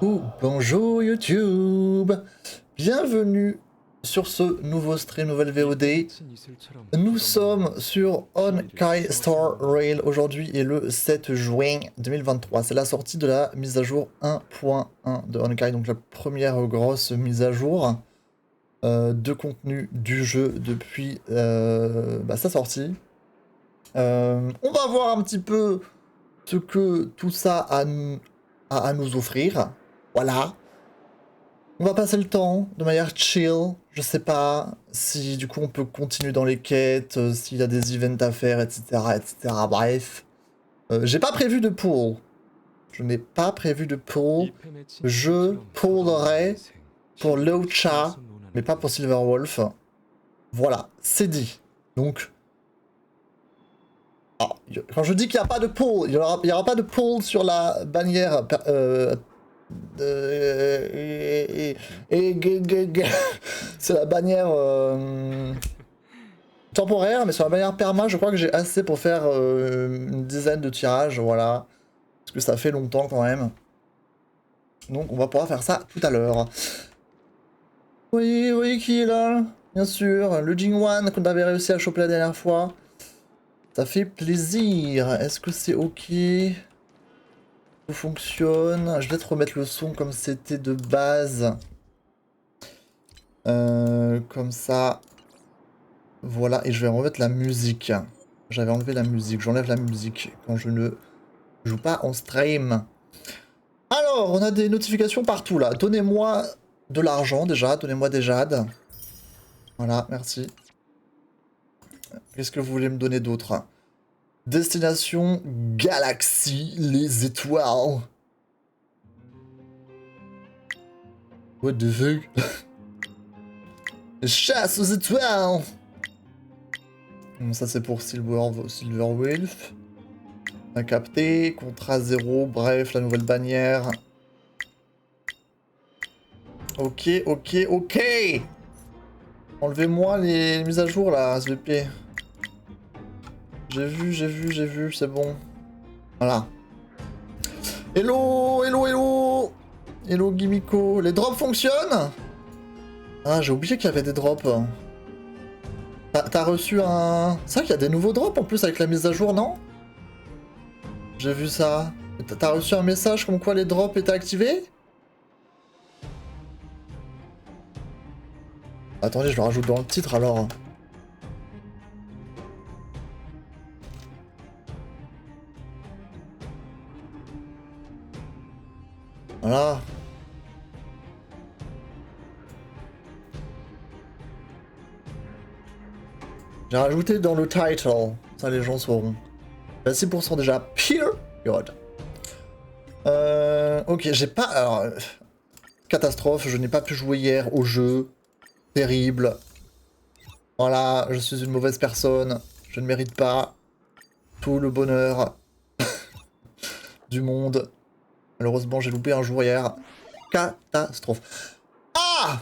Bonjour YouTube, bienvenue sur ce nouveau stream, nouvelle VOD. Nous sommes sur Honkai Star Rail aujourd'hui et le 7 juin 2023. C'est la sortie de la mise à jour 1.1 de Honkai, donc la première grosse mise à jour de contenu du jeu depuis sa sortie. On va voir un petit peu ce que tout ça a à nous offrir. Voilà. On va passer le temps de manière chill. Je sais pas si du coup on peut continuer dans les quêtes, s'il y a des events à faire, etc. etc. Bref. J'ai pas prévu de pool. Je n'ai pas prévu de pool. Je poolerai pour Leucha, mais pas pour Silverwolf. Voilà, c'est dit. Donc, quand je dis qu'il n'y a pas de pool, il n'y aura pas de pool sur la bannière c'est la bannière temporaire, mais sur la bannière perma, je crois que j'ai assez pour faire une dizaine de tirages, voilà. Parce que ça fait longtemps quand même. Donc on va pouvoir faire ça tout à l'heure. Oui, oui, qui est là? Bien sûr, le Jingwan qu'on avait réussi à choper la dernière fois. Ça fait plaisir. Est-ce que c'est ok? Tout fonctionne. Je vais peut-être remettre le son comme c'était de base. Comme ça. Voilà, et je vais remettre la musique. J'avais enlevé la musique. J'enlève la musique quand je ne joue pas en stream. Alors, on a des notifications partout là. Donnez-moi de l'argent déjà. Donnez-moi des jades. Voilà, merci. Qu'est-ce que vous voulez me donner d'autre? Destination Galaxie, les étoiles. What the fuck? Chasse aux étoiles. Bon, ça c'est pour Silverwolf. On a capté, contrat 0, bref, la nouvelle bannière. Ok, ok, ok. Enlevez-moi les mises à jour là, SVP. J'ai vu, c'est bon. Voilà. Hello, hello, hello. Hello Gimiko. Les drops fonctionnent? Ah, j'ai oublié qu'il y avait des drops. T'as reçu un... C'est vrai qu'il y a des nouveaux drops en plus avec la mise à jour, non? J'ai vu ça. T'as reçu un message comme quoi les drops étaient activés? Attendez, je le rajoute dans le titre alors. Voilà. J'ai rajouté dans le title. Ça, les gens sauront. J'ai 6% déjà. Period. Ok, j'ai pas... Alors... Catastrophe, je n'ai pas pu jouer hier au jeu. Terrible. Voilà, je suis une mauvaise personne. Je ne mérite pas tout le bonheur du monde. Malheureusement, j'ai loupé un jour hier. Catastrophe. Ah!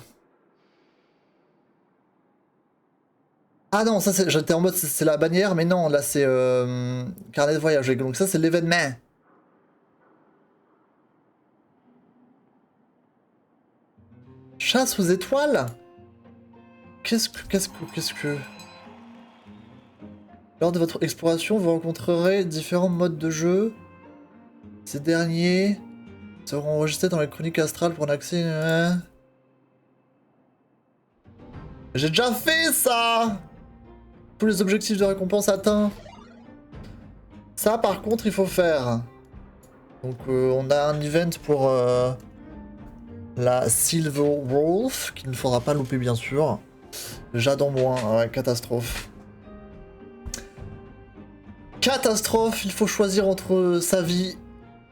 Ah non, ça c'est... J'étais en mode c'est la bannière, mais non, là c'est carnet de voyage. Donc ça c'est l'événement. Chasse aux étoiles? Qu'est-ce que... Lors de votre exploration, vous rencontrerez différents modes de jeu. Ces derniers seront enregistrés dans les chroniques astrales pour un accès... J'ai déjà fait ça! Tous les objectifs de récompense atteints. Ça par contre il faut faire. Donc on a un event pour la Silverwolf, qu'il ne faudra pas louper bien sûr. Jade en moins, ouais, catastrophe. Catastrophe, il faut choisir entre sa vie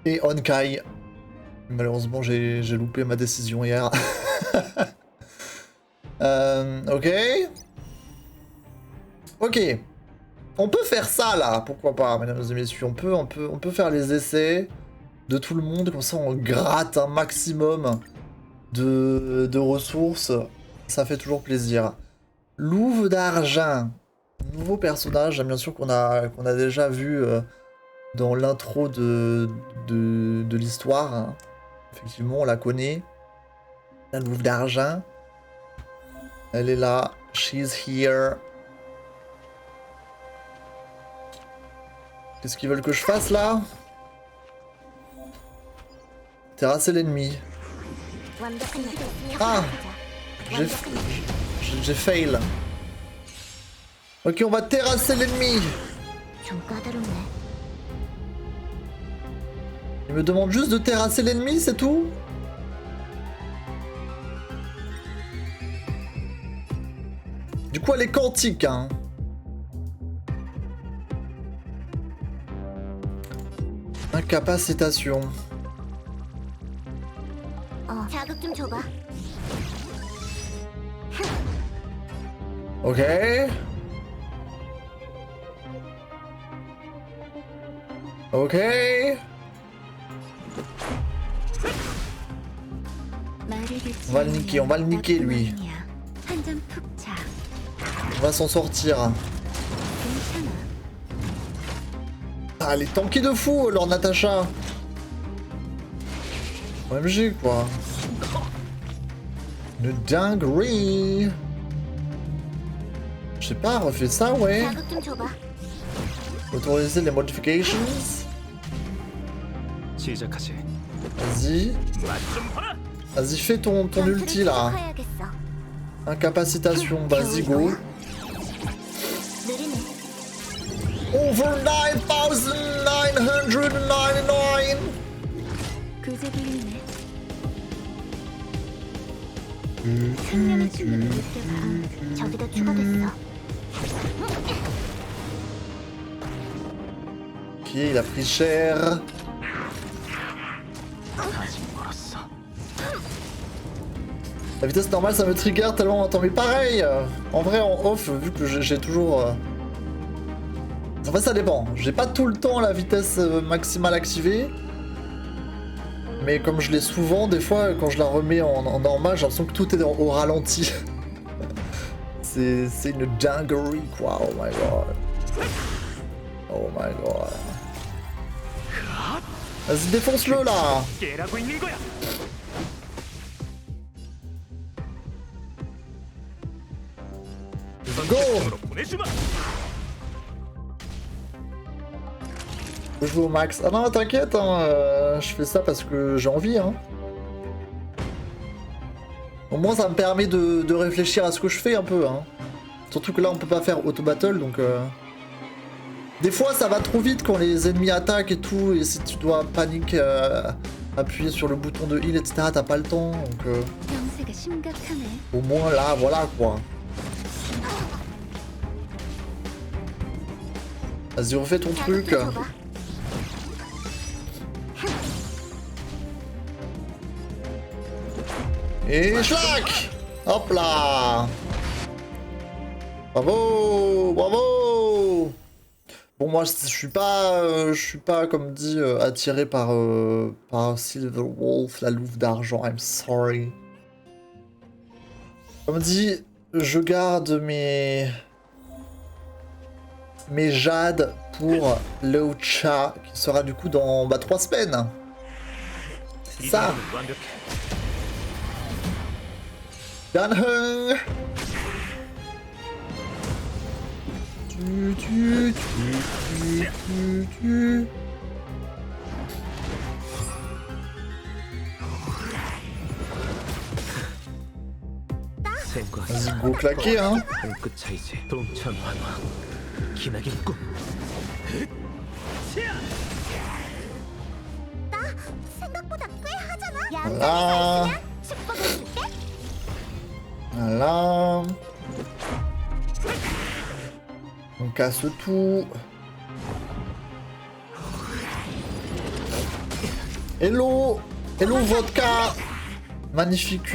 et Honkai. Malheureusement, j'ai loupé ma décision hier. Ok. Ok. On peut faire ça là, pourquoi pas, mesdames et messieurs. On peut faire les essais de tout le monde, comme ça on gratte un maximum de ressources. Ça fait toujours plaisir. Louve d'argent. Nouveau personnage, bien sûr qu'on a déjà vu dans l'intro de l'histoire. Hein. Effectivement, on la connaît. La louve d'argent. Elle est là. She's here. Qu'est-ce qu'ils veulent que je fasse là? Terrasser l'ennemi. Ah! J'ai fail. Ok, on va terrasser l'ennemi. Il me demande juste de terrasser l'ennemi, c'est tout? Du coup, elle est quantique, hein. Incapacitation. Ok. Ok. On va le niquer lui. On va s'en sortir. Ah, elle est tankée de fou, leur Natacha. OMG quoi. Une dinguerie. Je sais pas, refais ça, ouais. Autoriser les modifications. Vas-y. Vas-y, fais ton ulti là. Incapacitation, vas-y, go. Over 9,999. Ok, il a pris cher. La vitesse normale ça me trigger tellement longtemps, mais pareil, en vrai en off, vu que j'ai toujours... En fait ça dépend, j'ai pas tout le temps la vitesse maximale activée, mais comme je l'ai souvent, des fois quand je la remets en normal, j'ai l'impression que tout est au ralenti. C'est une dinguerie quoi, oh my god. Oh my god. Vas-y défonce-le là. Go! Je joue au max. Ah non, t'inquiète, hein, je fais ça parce que j'ai envie. Hein. Au moins, ça me permet de réfléchir à ce que je fais un peu. Hein. Surtout que là, on peut pas faire auto-battle, donc... Des fois, ça va trop vite quand les ennemis attaquent et tout, et si tu dois panique, appuyer sur le bouton de heal, etc., t'as pas le temps, donc... Au moins, là, voilà, quoi. Vas-y, refais ton truc. Et schlack! Hop là! Bravo! Bravo! Bon, moi, je suis pas, comme dit, attiré par Silver Wolf, la louve d'argent. I'm sorry. Comme dit, je garde mes jades pour le chat qui sera du coup dans 3 semaines. C'est ça. Danheng. Vas-y, go claquer, hein. Voilà. Voilà. On casse tout. Hello. Hello vodka. Magnifique,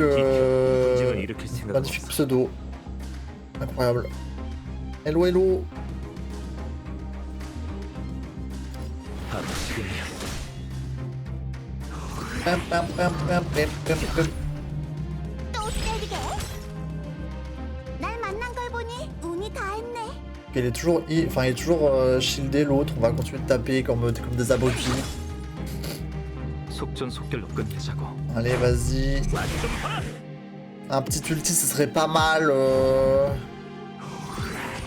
magnifique pseudo. Incroyable. Hello, hello. Il est toujours, il est toujours shieldé l'autre. On va continuer de taper comme des abrutis. 속전속결로 끝내자고. Allez, vas-y. Un petit ulti, ce serait pas mal.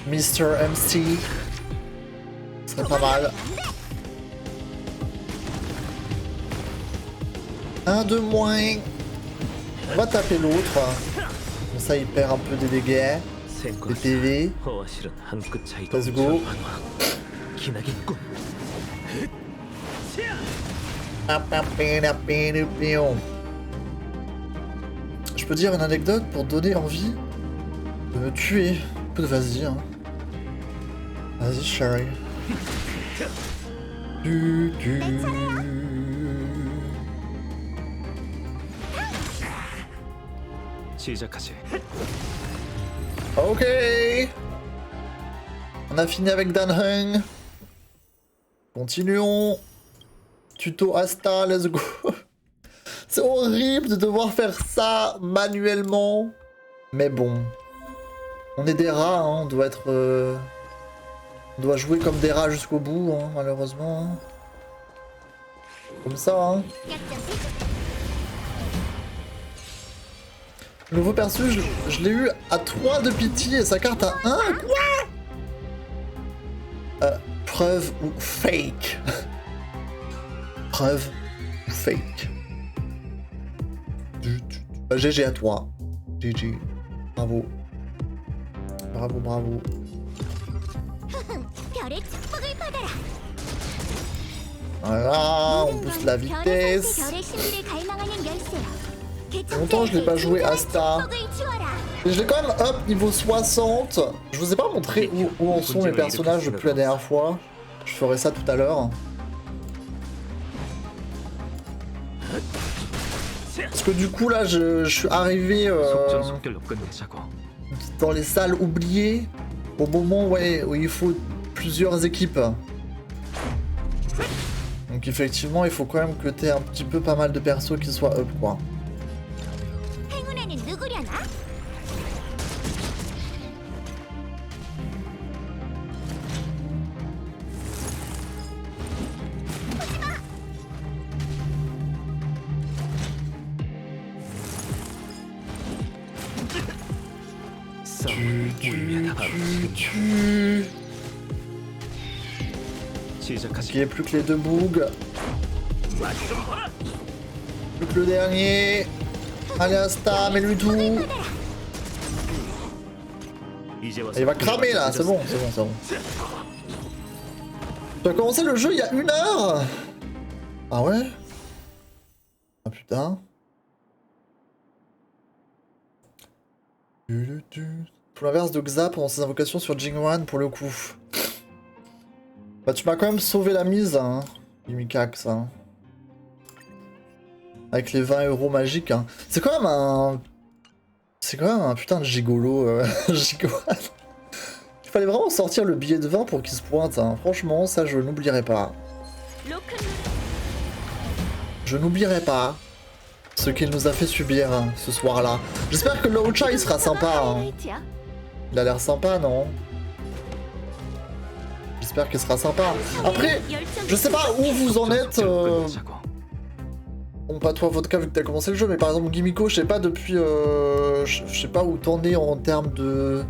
Mr. MC. Ce serait pas mal. Un de moins. On va taper l'autre. Comme ça, il perd un peu des dégâts. Des PV. Let's go. Je peux dire une anecdote pour donner envie de me tuer. Vas-y, hein. Vas-y, Sherry. Ok. On a fini avec Dan Heng. Continuons. Tuto Asta, let's go. C'est horrible de devoir faire ça manuellement. Mais bon. On est des rats, hein. On doit être... On doit jouer comme des rats jusqu'au bout, hein, malheureusement. Hein. Comme ça, hein. Le nouveau perso, je l'ai eu à 3 de pitié et sa carte à 1. Quoi? Preuve ou fake? Preuve ou fake? Bah, GG à toi. GG. Bravo. Bravo, bravo. Voilà, on booste la vitesse. Longtemps je l'ai pas joué Asta. Mais je l'ai quand même up niveau 60. Je vous ai pas montré où en sont mes personnages depuis la dernière fois. Je ferai ça tout à l'heure. Parce que du coup là je suis arrivé dans les salles oubliées au moment où il faut plusieurs équipes. Donc effectivement il faut quand même que t'aies un petit peu pas mal de persos qui soient up quoi. Ok, plus que les deux bougs. Plus que le dernier. Allez, Asta, mets-lui tout. Il va cramer là, c'est bon, c'est bon, c'est bon. Tu as commencé le jeu il y a 1 heure? Ah ouais? Ah putain. Pour l'inverse de Xa pendant ses invocations sur Jingwan pour le coup. Bah tu m'as quand même sauvé la mise, hein, Mikax, hein. Avec les 20 € magiques, hein. C'est quand même un... C'est quand même un putain de gigolo, Jingwan. Il fallait vraiment sortir le billet de 20 pour qu'il se pointe, hein. Franchement, ça je n'oublierai pas. Je n'oublierai pas ce qu'il nous a fait subir hein, ce soir-là. J'espère que Loucha il sera sympa, hein. Il a l'air sympa, non? J'espère qu'il sera sympa. Après, je sais pas où vous en êtes. Bon, pas toi, Vodka, vu que t'as commencé le jeu, mais par exemple, Gimiko, je sais pas depuis. Je sais pas où t'en es en termes de.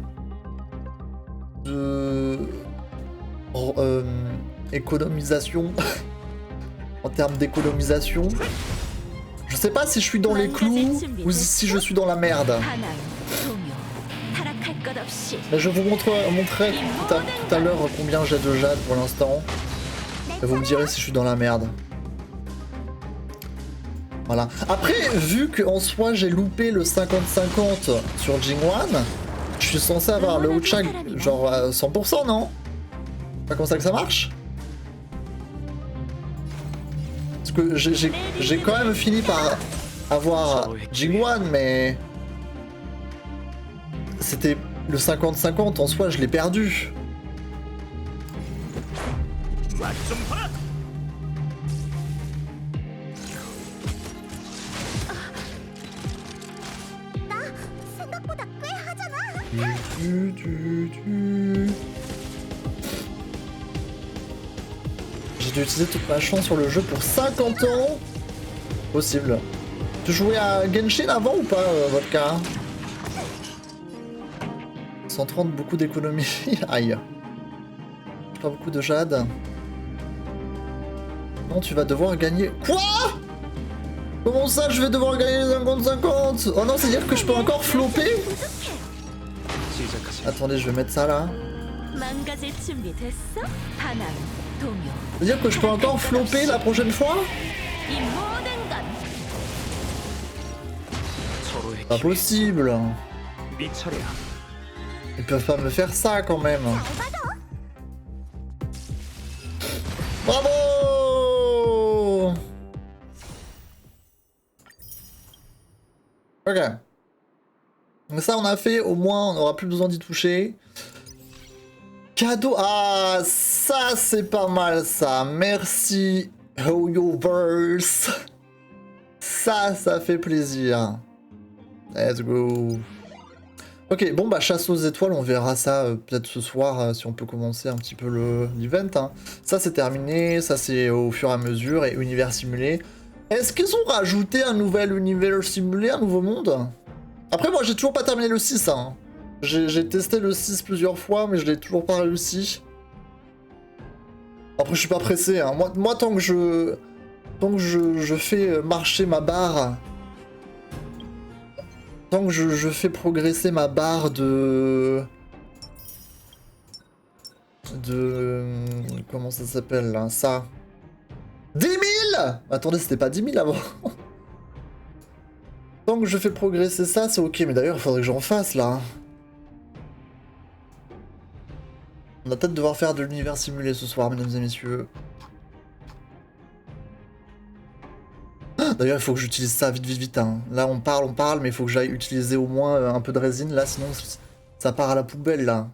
Économisation. En termes d'économisation. Je sais pas si je suis dans les clous ou si je suis dans la merde. Mais je vous montrerai tout à l'heure combien j'ai de jade pour l'instant. Et vous me direz si je suis dans la merde. Voilà. Après, vu qu'en soi j'ai loupé le 50-50 sur Jingwan, je suis censé avoir le Ucha genre à 100%, non? C'est pas comme ça que ça marche? Parce que j'ai quand même fini par avoir Jingwan, mais... C'était le 50-50, en soi je l'ai perdu. J'ai dû utiliser toute ma chance sur le jeu pour 50 ans. Possible. Tu jouais à Genshin avant ou pas, Vodka? 130, beaucoup d'économie. Aïe. Pas beaucoup de jade. Non, tu vas devoir gagner... Quoi? Comment ça, je vais devoir gagner les 50-50? Oh non, c'est-à-dire que je peux encore flopper? Attendez, je vais mettre ça là. C'est-à-dire que je peux encore flopper la prochaine fois? Pas possible. Ils peuvent pas me faire ça quand même. Bravo! Ok. Donc ça on a fait, au moins on n'aura plus besoin d'y toucher. Cadeau. Ah, ça c'est pas mal ça. Merci HoYoverse. Ça fait plaisir. Let's go. Ok, bon bah chasse aux étoiles, on verra ça peut-être ce soir si on peut commencer un petit peu l'event. Hein. Ça c'est terminé, ça c'est au fur et à mesure, et univers simulé. Est-ce qu'ils ont rajouté un nouvel univers simulé, un nouveau monde? Après moi j'ai toujours pas terminé le 6. Hein. J'ai testé le 6 plusieurs fois mais je l'ai toujours pas réussi. Après je suis pas pressé, hein. Moi tant que je fais marcher ma barre... Tant que je fais progresser ma barre de... Comment ça s'appelle là? Ça. 10 000! Attendez, c'était pas 10 000 avant. Tant que je fais progresser ça, c'est ok. Mais d'ailleurs, il faudrait que j'en fasse là. On va peut-être devoir faire de l'univers simulé ce soir, mesdames et messieurs. D'ailleurs, il faut que j'utilise ça vite. Hein. Là, on parle, mais il faut que j'aille utiliser au moins un peu de résine. Là, sinon, ça part à la poubelle, là.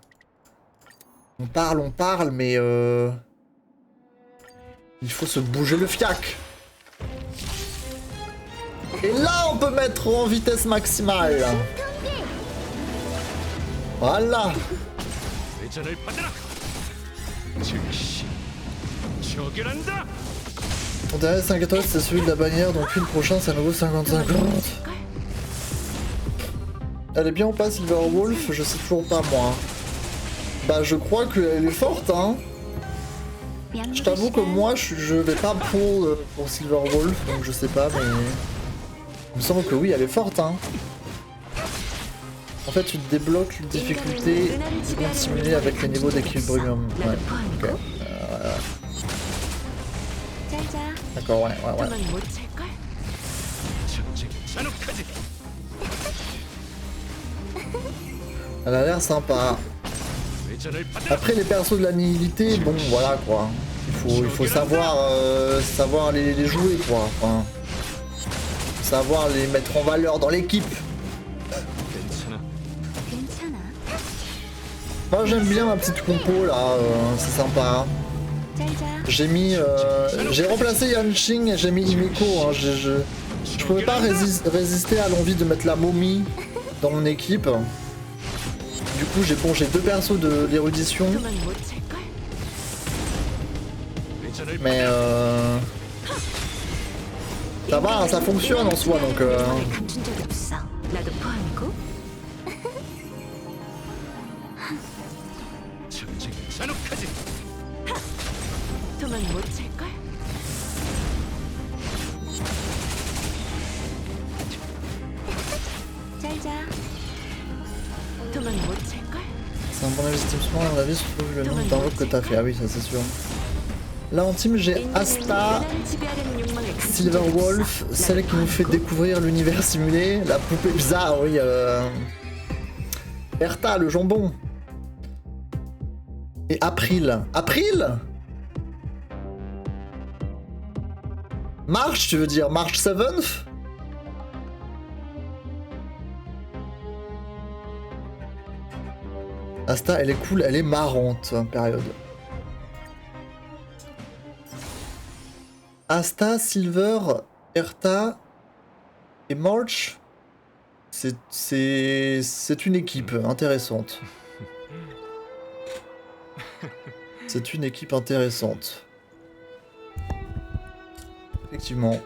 On parle, mais... Il faut se bouger le fiac. Et là, on peut mettre en vitesse maximale. Voilà. Mon dernier 5 étoiles, c'est celui de la bannière, donc puis le prochain, c'est à nouveau 50-50. Elle est bien ou pas, Silverwolf? Je sais toujours pas, moi. Bah, je crois qu'elle est forte, hein. Je t'avoue que moi, je vais pas pour Silverwolf, donc je sais pas, mais... Il me semble que oui, elle est forte, hein. En fait, tu débloques une difficulté de continuer avec les niveaux d'équilibrium. Ouais, ok. D'accord, ouais. Elle a l'air sympa. Après, les persos de la nihilité, bon, voilà, quoi. Il faut savoir les jouer, quoi. Enfin, savoir les mettre en valeur dans l'équipe. Moi, j'aime bien ma petite compo, là. C'est sympa. J'ai remplacé Yanqing et j'ai mis Himiko. Hein. Je pouvais pas résister à l'envie de mettre la momie dans mon équipe. Du coup, j'ai deux persos de l'érudition. Mais ça va, hein, ça fonctionne en soi, donc... C'est un bon investissement à mon avis, surtout vu le nombre d'invoques que t'as fait. Ah oui, ça c'est sûr. Là en team, j'ai Asta, Silverwolf, celle qui nous fait découvrir l'univers simulé, la poupée bizarre, oui. Erta, le jambon. Et April. April? March, tu veux dire March 7th? Asta, elle est cool, elle est marrante, période. Asta, Silver, Erta et March, c'est une équipe intéressante. C'est une équipe intéressante. Effectivement.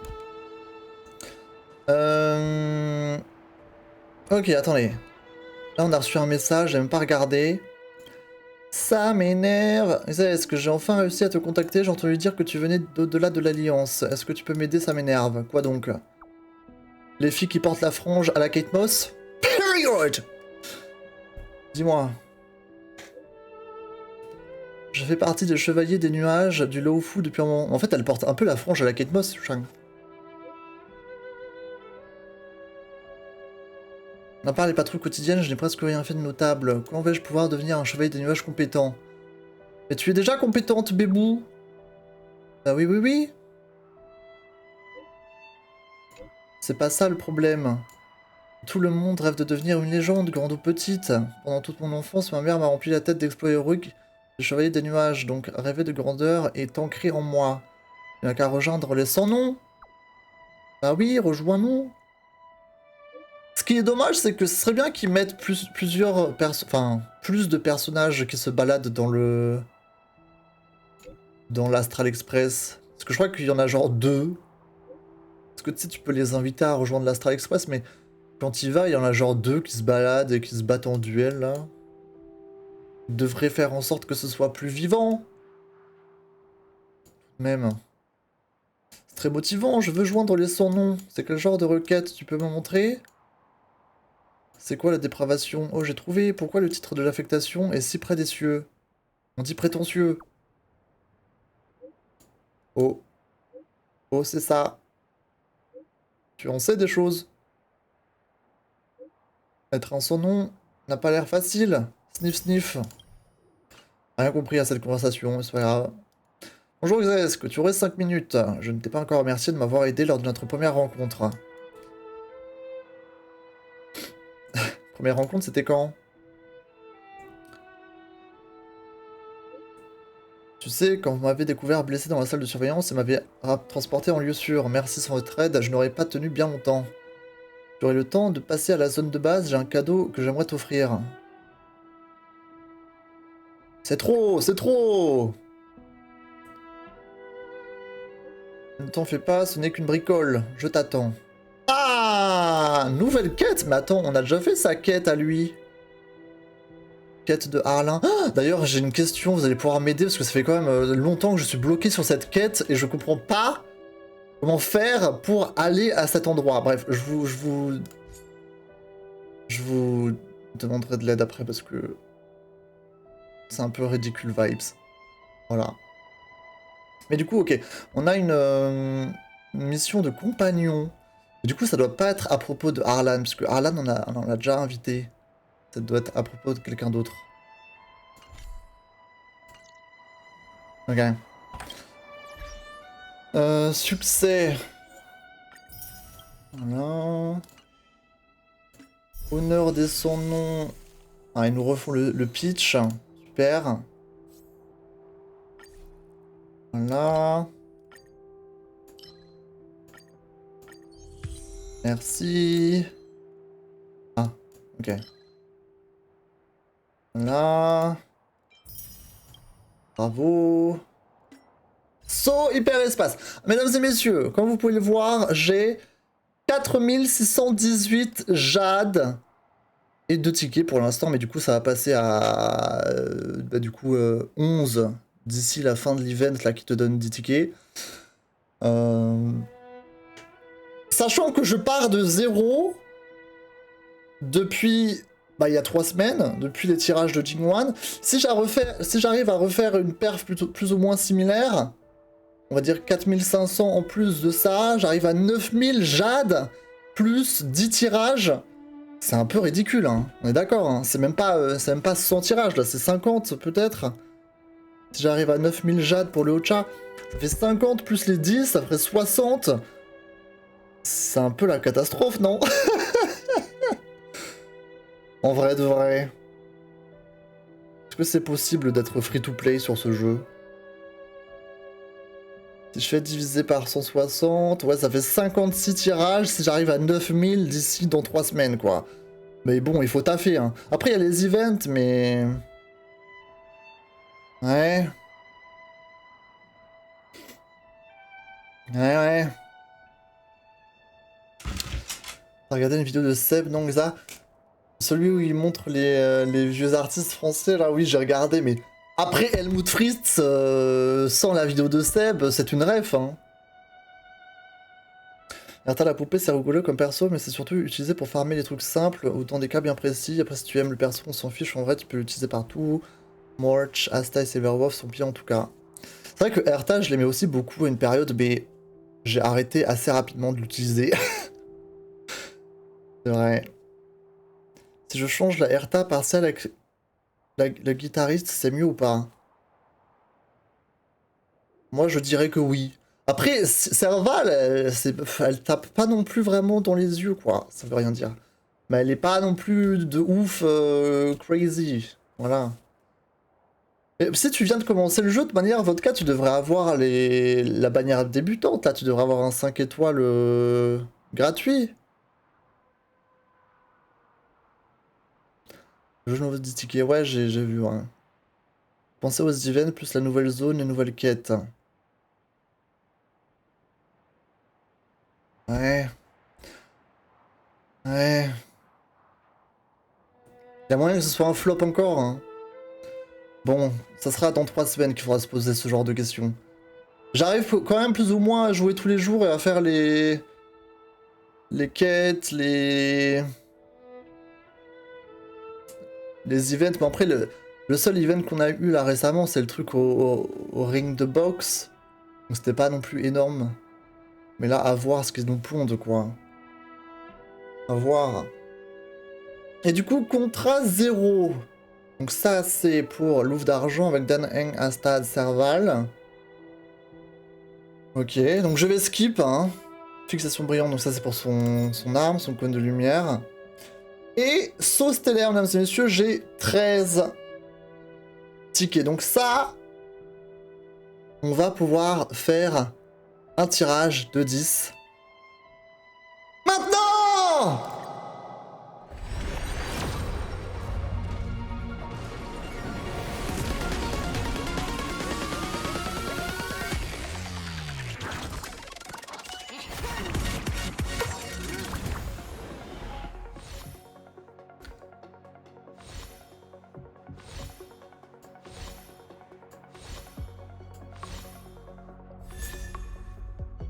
Ok, attendez. Là, on a reçu un message, j'ai même pas regardé. Ça m'énerve. Est-ce que j'ai enfin réussi à te contacter? J'ai entendu dire que tu venais d'au-delà de l'Alliance. Est-ce que tu peux m'aider? Ça m'énerve. Quoi donc? Les filles qui portent la frange à la Kate Moss? Period! Dis-moi. Je fais partie des chevaliers des nuages du Lawfu depuis un moment. En fait, elle porte un peu la frange à la Kate Moss, Shang. À part les patrouilles quotidiennes, je n'ai presque rien fait de notable. Comment vais-je pouvoir devenir un chevalier des nuages compétent? Mais tu es déjà compétente, bébou. Bah oui, oui, oui. C'est pas ça le problème. Tout le monde rêve de devenir une légende, grande ou petite. Pendant toute mon enfance, ma mère m'a rempli la tête d'exploits héroïques des chevaliers des nuages, donc rêver de grandeur est ancré en moi. Il n'y a qu'à rejoindre les sans noms. Bah oui, rejoins-nous. Ce qui est dommage, c'est que ce serait bien qu'ils mettent plus de personnages qui se baladent dans l'Astral Express. Parce que je crois qu'il y en a genre 2. Parce que tu sais, tu peux les inviter à rejoindre l'Astral Express, mais quand il va, il y en a genre 2 qui se baladent et qui se battent en duel là. Ils devraient faire en sorte que ce soit plus vivant. Même. C'est très motivant, je veux joindre les sans noms. C'est quel genre de requête? Tu peux me montrer? C'est quoi la dépravation? Oh, j'ai trouvé. Pourquoi le titre de l'affectation est si près des cieux? On dit prétentieux. Oh. Oh, c'est ça. Tu en sais des choses. Être un sans nom n'a pas l'air facile. Sniff sniff. Rien compris à cette conversation, mais c'est pas grave. Bonjour Xes, que tu aurais 5 minutes. Je ne t'ai pas encore remercié de m'avoir aidé lors de notre première rencontre. Première rencontre, c'était quand? Tu sais, quand vous m'avez découvert blessé dans la salle de surveillance et m'avez transporté en lieu sûr, merci sans votre aide, je n'aurais pas tenu bien longtemps. J'aurai le temps de passer à la zone de base, j'ai un cadeau que j'aimerais t'offrir. C'est trop, c'est trop! Ne t'en fais pas, ce n'est qu'une bricole, je t'attends. Ah! Nouvelle quête? Mais attends, on a déjà fait sa quête à lui. Quête de Harlin. Ah, d'ailleurs, j'ai une question, vous allez pouvoir m'aider parce que ça fait quand même longtemps que je suis bloqué sur cette quête et je comprends pas comment faire pour aller à cet endroit. Bref, je vous demanderai de l'aide après parce que c'est un peu ridicule vibes. Voilà. Mais du coup, ok, on a une mission de compagnon. Et du coup, ça doit pas être à propos de Harlan, parce que Harlan, on en a déjà invité. Ça doit être à propos de quelqu'un d'autre. Ok. Succès. Voilà. Honneur des sans noms. Ah, ils nous refont le pitch. Super. Voilà. Merci. Ah, ok. Voilà. Bravo. Saut hyperespace. Mesdames et messieurs, comme vous pouvez le voir, j'ai 4618 jade et 2 tickets pour l'instant, mais du coup ça va passer à 11 d'ici la fin de l'event là qui te donne 10 tickets. Sachant que je pars de zéro depuis il y a 3 semaines, depuis les tirages de Jingwan. Si j'arrive à refaire une perf plus ou moins similaire, on va dire 4500 en plus de ça, j'arrive à 9000 jade plus 10 tirages. C'est un peu ridicule, hein. On est d'accord, hein. C'est même pas 100 tirages, là, c'est 50 peut-être. Si j'arrive à 9000 jade pour le Ocha, ça fait 50 plus les 10, ça ferait 60. C'est un peu la catastrophe, non? En vrai de vrai. Est-ce que c'est possible d'être free-to-play sur ce jeu? Si je fais diviser par 160, ouais, ça fait 56 tirages si j'arrive à 9000 d'ici dans 3 semaines, quoi. Mais bon, il faut taffer, hein. Après, il y a les events, mais... Ouais. Ouais, ouais. T'as regardé une vidéo de Seb, non, ça? Celui où il montre les vieux artistes français, là, oui, j'ai regardé, mais... Après Helmut Fritz, sans la vidéo de Seb, c'est une ref, hein. Erta la poupée, c'est rigolo comme perso, mais c'est surtout utilisé pour farmer les trucs simples, ou dans des cas bien précis. Après, si tu aimes le perso, on s'en fiche, en vrai, tu peux l'utiliser partout. Morch, Asta et Silverwolf sont bien en tout cas. C'est vrai que Erta, je l'aimais aussi beaucoup à une période, mais j'ai arrêté assez rapidement de l'utiliser. C'est vrai. Si je change la Erta par celle avec la guitariste, c'est mieux ou pas? Moi, je dirais que oui. Après, Serval, elle tape pas non plus vraiment dans les yeux, quoi. Ça veut rien dire. Mais elle est pas non plus de ouf crazy. Voilà. Et si tu viens de commencer le jeu, de manière vodka, tu devrais avoir la bannière débutante, là. Tu devrais avoir un 5 étoiles gratuit. Le jeu nouveau des tickets, ouais, j'ai vu, hein. Pensez aux events, plus la nouvelle zone, les nouvelles quêtes. Ouais. Ouais. Il y a moyen que ce soit un flop encore, hein. Bon, ça sera dans 3 semaines qu'il faudra se poser ce genre de questions. J'arrive quand même plus ou moins à jouer tous les jours et à faire les quêtes, les events. Mais après, le seul event qu'on a eu là récemment, c'est le truc au ring de boxe. Donc c'était pas non plus énorme. Mais là, à voir ce qu'ils nous pondent, quoi. À voir. Et du coup, contrat 0. Donc ça, c'est pour l'ouvre d'argent avec Dan Heng, Astad, Serval. Ok, donc je vais skip, hein. Fixation brillante, donc ça c'est pour son arme, son cône de lumière. Et saut stellaire, mesdames et messieurs, j'ai 13 tickets. Donc ça, on va pouvoir faire un tirage de 10. Maintenant!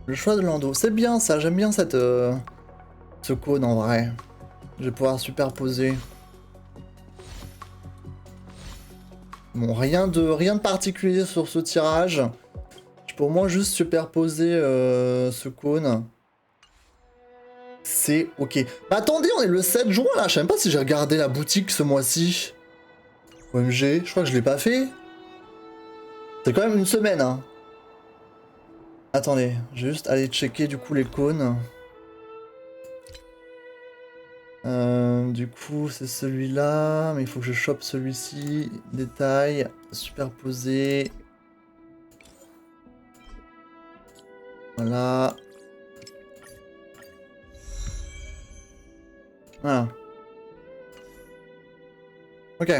Le choix de Lando, c'est bien ça, j'aime bien cette, ce cône en vrai. Je vais pouvoir superposer. Bon, rien de particulier sur ce tirage. Je peux au moins juste superposer ce cône. C'est ok. Bah attendez, on est le 7 juin là, je sais même pas si j'ai regardé la boutique ce mois-ci. OMG, je crois que je l'ai pas fait. C'est quand même une semaine, hein. Attendez, je vais juste aller checker du coup les cônes. Du coup, c'est celui-là, mais il faut que je chope celui-ci. Détail, superposé. Voilà. Voilà. Ok.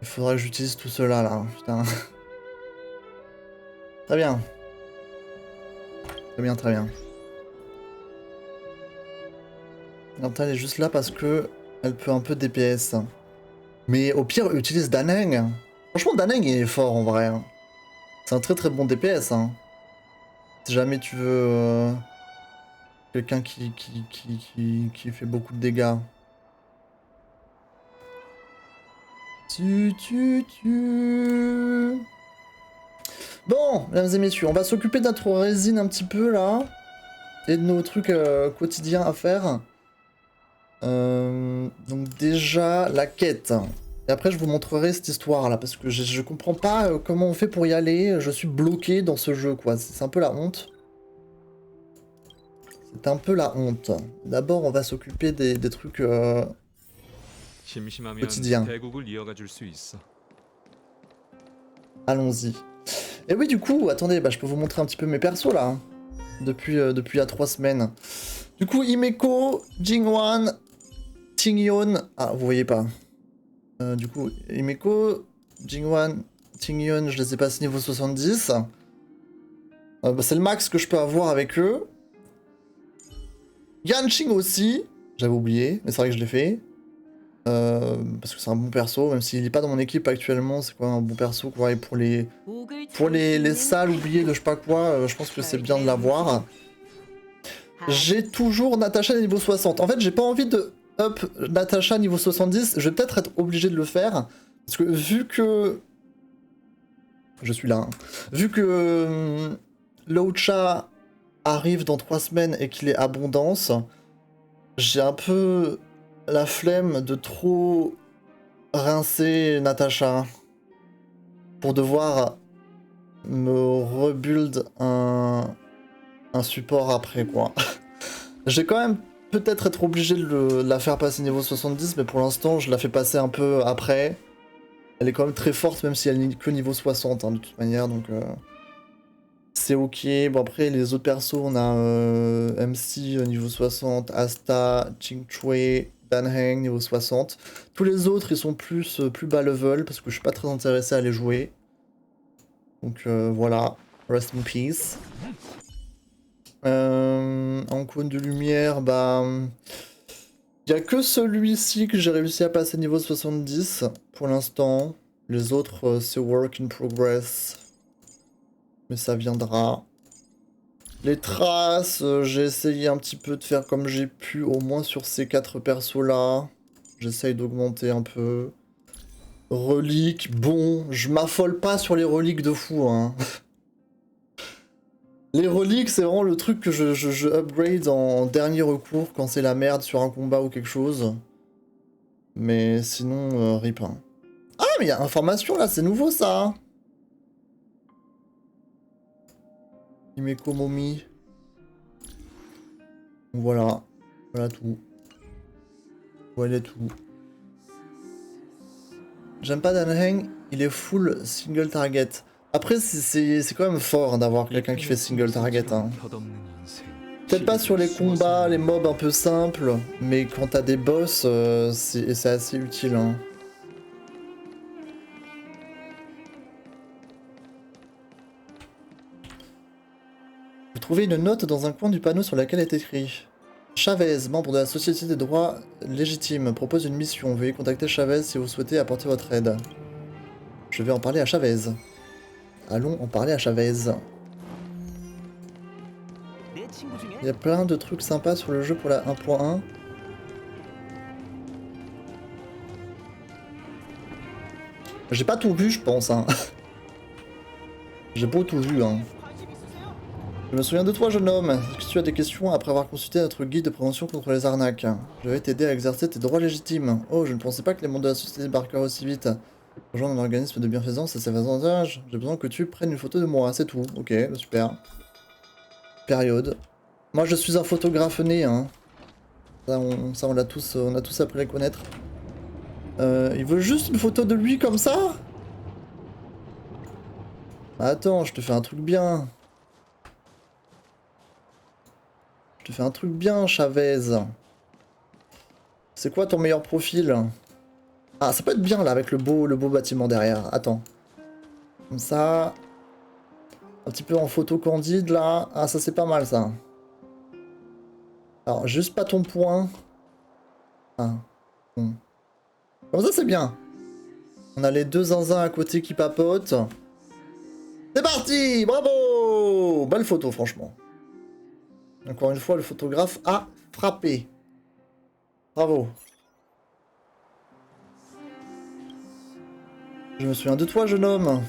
Il faudrait que j'utilise tout cela là, putain. Très bien. Très bien, très bien. L'antenne est juste là parce que elle peut un peu DPS. Mais au pire, utilise Daneng. Franchement, Daneng il est fort en vrai. C'est un très très bon DPS. Hein. Si jamais tu veux quelqu'un qui fait beaucoup de dégâts. Bon, mesdames et messieurs, on va s'occuper de notre résine un petit peu là. Et de nos trucs quotidiens à faire. Donc déjà, la quête. Et après, je vous montrerai cette histoire là, parce que je comprends pas comment on fait pour y aller. Je suis bloqué dans ce jeu, quoi. C'est un peu la honte. C'est un peu la honte. D'abord, on va s'occuper des trucs quotidiens. Allons-y. Et oui, du coup, attendez, bah, je peux vous montrer un petit peu mes persos là. Hein, depuis il y a 3 semaines. Du coup, Himeko, Jingwan, Tingyon. Ah, vous voyez pas. Du coup, Himeko, Jingwan, Tingyon, je les ai passés niveau 70. Bah, c'est le max que je peux avoir avec eux. Yanqing aussi, j'avais oublié, mais c'est vrai que je l'ai fait. Parce que c'est un bon perso, même s'il n'est pas dans mon équipe actuellement, c'est quoi un bon perso quoi. Et pour les salles oubliées de je sais pas quoi, je pense que c'est bien de l'avoir. J'ai toujours Natacha niveau 60. En fait, j'ai pas envie de up Natacha niveau 70. Je vais peut-être être obligé de le faire. Parce que vu que... Je suis là. Hein. Vu que Laucha arrive dans 3 semaines et qu'il est abondance, j'ai un peu la flemme de trop rincer Natacha pour devoir me rebuild un support après quoi. J'ai quand même peut-être être obligé de la faire passer niveau 70, mais pour l'instant je la fais passer un peu après. Elle est quand même très forte même si elle n'est que niveau 60 hein, de toute manière donc c'est ok. Bon après les autres persos on a MC niveau 60, Asta, Qingchui, Danheng niveau 60. Tous les autres ils sont plus bas level parce que je suis pas très intéressé à les jouer. Donc voilà, rest in peace. En cône de lumière, bah... Il n'y a que celui-ci que j'ai réussi à passer niveau 70 pour l'instant. Les autres, c'est work in progress. Mais ça viendra. Les traces, j'ai essayé un petit peu de faire comme j'ai pu, au moins sur ces 4 persos-là. J'essaye d'augmenter un peu. Reliques, bon, je m'affole pas sur les reliques de fou, hein. Les reliques, c'est vraiment le truc que je upgrade en dernier recours quand c'est la merde sur un combat ou quelque chose. Mais sinon, rip. Hein. Ah, mais il y a information là, c'est nouveau ça. Himeko Momi. Voilà. Voilà tout. Voilà tout. J'aime pas Danheng, il est full single target. Après, c'est quand même fort hein, d'avoir quelqu'un qui fait single target. Hein. Peut-être pas sur les combats, les mobs un peu simples, mais quand t'as des boss, c'est assez utile. Hein. Vous trouvez une note dans un coin du panneau sur laquelle est écrit Chavez, membre de la Société des droits légitimes, propose une mission. Veuillez contacter Chavez si vous souhaitez apporter votre aide. Je vais en parler à Chavez. Allons en parler à Chavez. Il y a plein de trucs sympas sur le jeu pour la 1.1. J'ai pas tout vu, je pense. Hein. J'ai pas tout vu. Hein. Je me souviens de toi, jeune homme. Est-ce que tu as des questions après avoir consulté notre guide de prévention contre les arnaques? Je vais t'aider à exercer tes droits légitimes. Oh, je ne pensais pas que les membres de la société débarqueraient aussi vite. Rejoindre un organisme de bienfaisance, ça c'est avantage. J'ai besoin que tu prennes une photo de moi, c'est tout. Ok, super. Période. Moi, je suis un photographe né, hein. Ça, on a tous appris à le connaître. Il veut juste une photo de lui comme ça? Attends, je te fais un truc bien. Je te fais un truc bien, Chavez. C'est quoi ton meilleur profil? Ah, ça peut être bien là avec le beau bâtiment derrière. Attends. Comme ça. Un petit peu en photo candide là. Ah, ça c'est pas mal ça. Alors, juste pas ton point. Ah. Bon. Comme ça c'est bien. On a les deux zinzins à côté qui papotent. C'est parti! Bravo! Belle photo franchement. Encore une fois, le photographe a frappé. Bravo. Je me souviens de toi, jeune homme.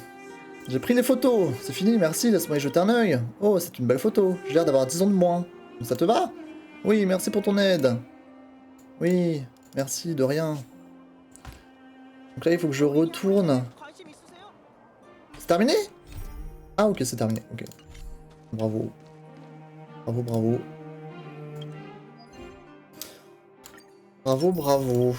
J'ai pris les photos. C'est fini, merci, laisse-moi y jeter un œil. Oh, c'est une belle photo. J'ai l'air d'avoir 10 ans de moins. Ça te va? Oui, merci pour ton aide. Oui, merci, de rien. Donc là, il faut que je retourne. C'est terminé? Ah, ok, c'est terminé. Ok. Bravo. Bravo, bravo. Bravo, bravo.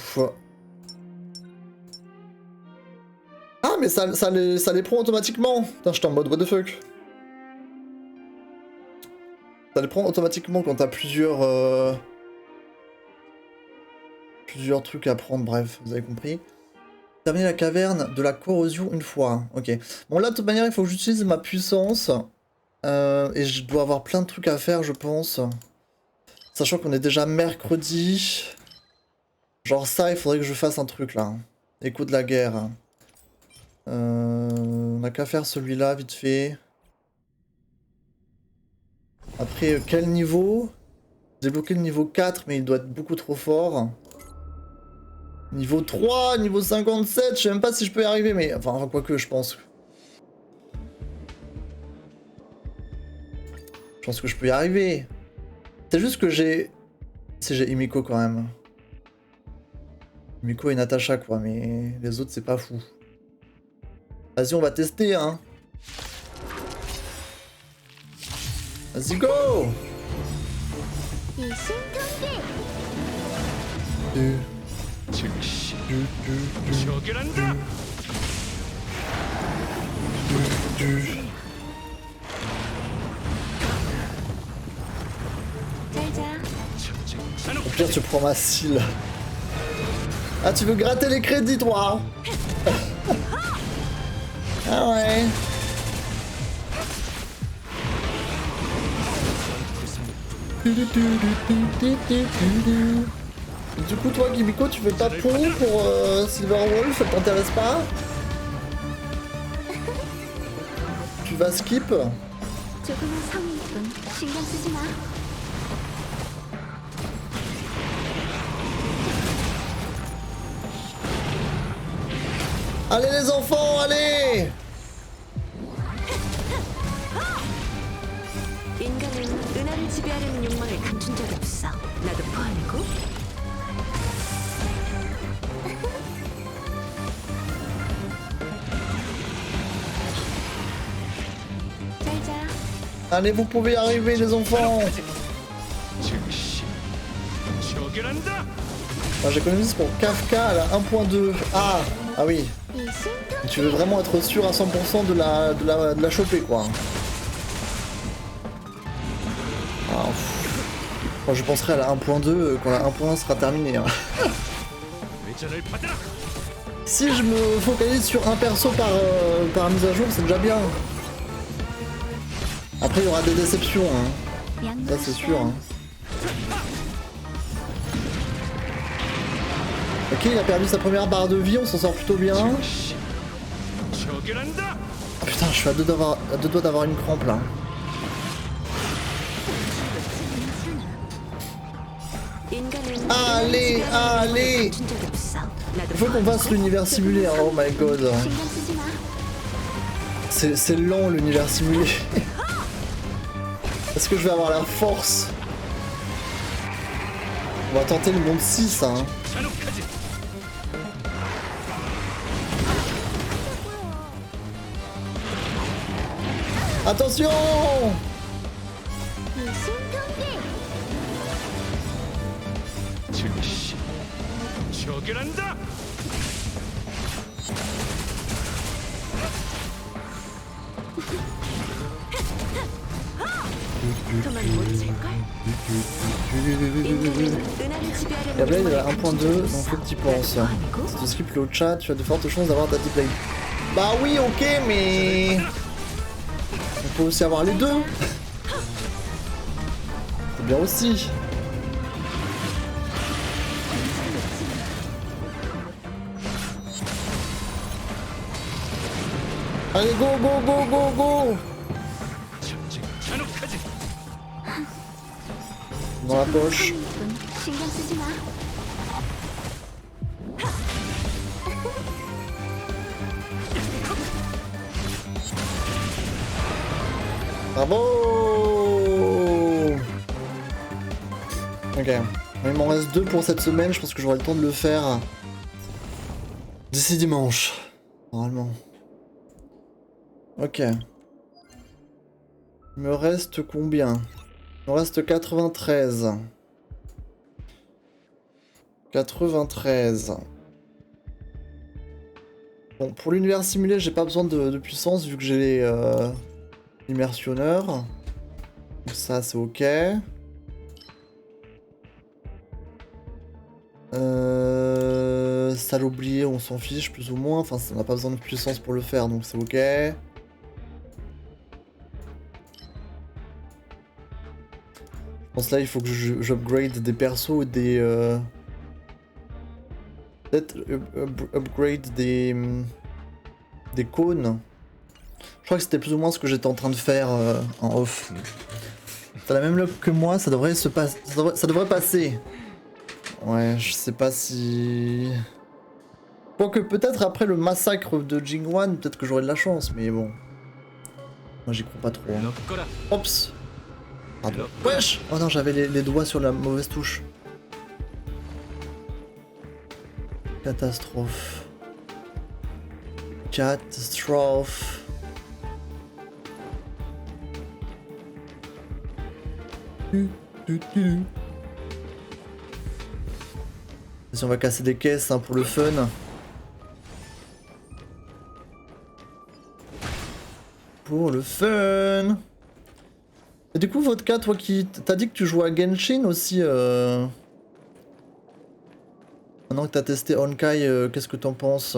Ah, mais ça les prend automatiquement. Putain, j'étais en mode what the fuck. Ça les prend automatiquement quand t'as plusieurs trucs à prendre. Bref, vous avez compris. Terminer la caverne de la corrosion une fois. Ok. Bon, là, de toute manière, il faut que j'utilise ma puissance. Et je dois avoir plein de trucs à faire, je pense. Sachant qu'on est déjà mercredi. Genre ça, il faudrait que je fasse un truc là. Écho de la guerre. On n'a qu'à faire celui-là vite fait. Après, quel niveau? Débloquer le niveau 4, mais il doit être beaucoup trop fort. Niveau 3, niveau 57, je sais même pas si je peux y arriver, mais... Enfin, quoique, je pense. Je pense que je peux y arriver. C'est juste que j'ai... Si j'ai Himiko quand même. Himiko et Natasha quoi, mais les autres c'est pas fou. Vas-y, on va tester hein. Vas-y go. Au pire tu prends ma cile. Ah tu veux gratter les crédits toi. Ah ouais. Du coup toi Kimiko tu veux pas pour Silverwolf, ça t'intéresse pas? Tu vas skip? Allez les enfants, allez! Allez, vous pouvez y arriver les enfants! J'économise pour Kafka à la 1.2. Ah oui. Tu veux vraiment être sûr à 100% de la choper quoi. Ah, moi, je penserai à la 1.2 quand la 1.1 sera terminée. Hein. Si je me focalise sur un perso par mise à jour, c'est déjà bien. Après il y aura des déceptions, hein. Ça c'est sûr. Hein. Ok, il a perdu sa première barre de vie, on s'en sort plutôt bien. Oh putain, je suis à deux doigts d'avoir une crampe là. Allez, allez! Il faut qu'on fasse l'univers simulé, hein. Oh my god. C'est lent l'univers simulé. Est-ce que je vais avoir la force? On va tenter le monde 6, hein. Attention! La Blade est à 1.2, donc faut que tu penses. Si tu skippes le chat, tu as de fortes chances d'avoir ta Blade. Bah oui, ok, mais... on peut aussi avoir les deux. C'est bien aussi. Allez, go, go, go, go, go! Dans la poche. Bravo! Ok. Il m'en reste 2 pour cette semaine, je pense que j'aurai le temps de le faire d'ici dimanche. Normalement. Ok. Il me reste combien? Il me reste 93. 93. Bon, pour l'univers simulé, j'ai pas besoin de puissance vu que j'ai l'immersionneur. Donc ça, c'est ok. Ça l'oublier, on s'en fiche plus ou moins. Enfin, on n'a pas besoin de puissance pour le faire, donc c'est ok. pense là il faut que j'upgrade des persos et des... Peut-être upgrade des cônes. Je crois que c'était plus ou moins ce que j'étais en train de faire en off. T'as la même look que moi, ça devrait se passer. Ça devrait passer. Ouais, je sais pas si... Quoique peut-être après le massacre de Jingwan, peut-être que j'aurai de la chance, mais bon. Moi j'y crois pas trop. Hein. Oups. Pardon. Wesh. Oh non, j'avais les doigts sur la mauvaise touche. Catastrophe. Catastrophe. Si on va casser des caisses hein, pour le fun. Pour le fun. Et du coup, Vodka, toi qui... T'as dit que tu jouais à Genshin aussi Maintenant que t'as testé Honkai, qu'est-ce que t'en penses?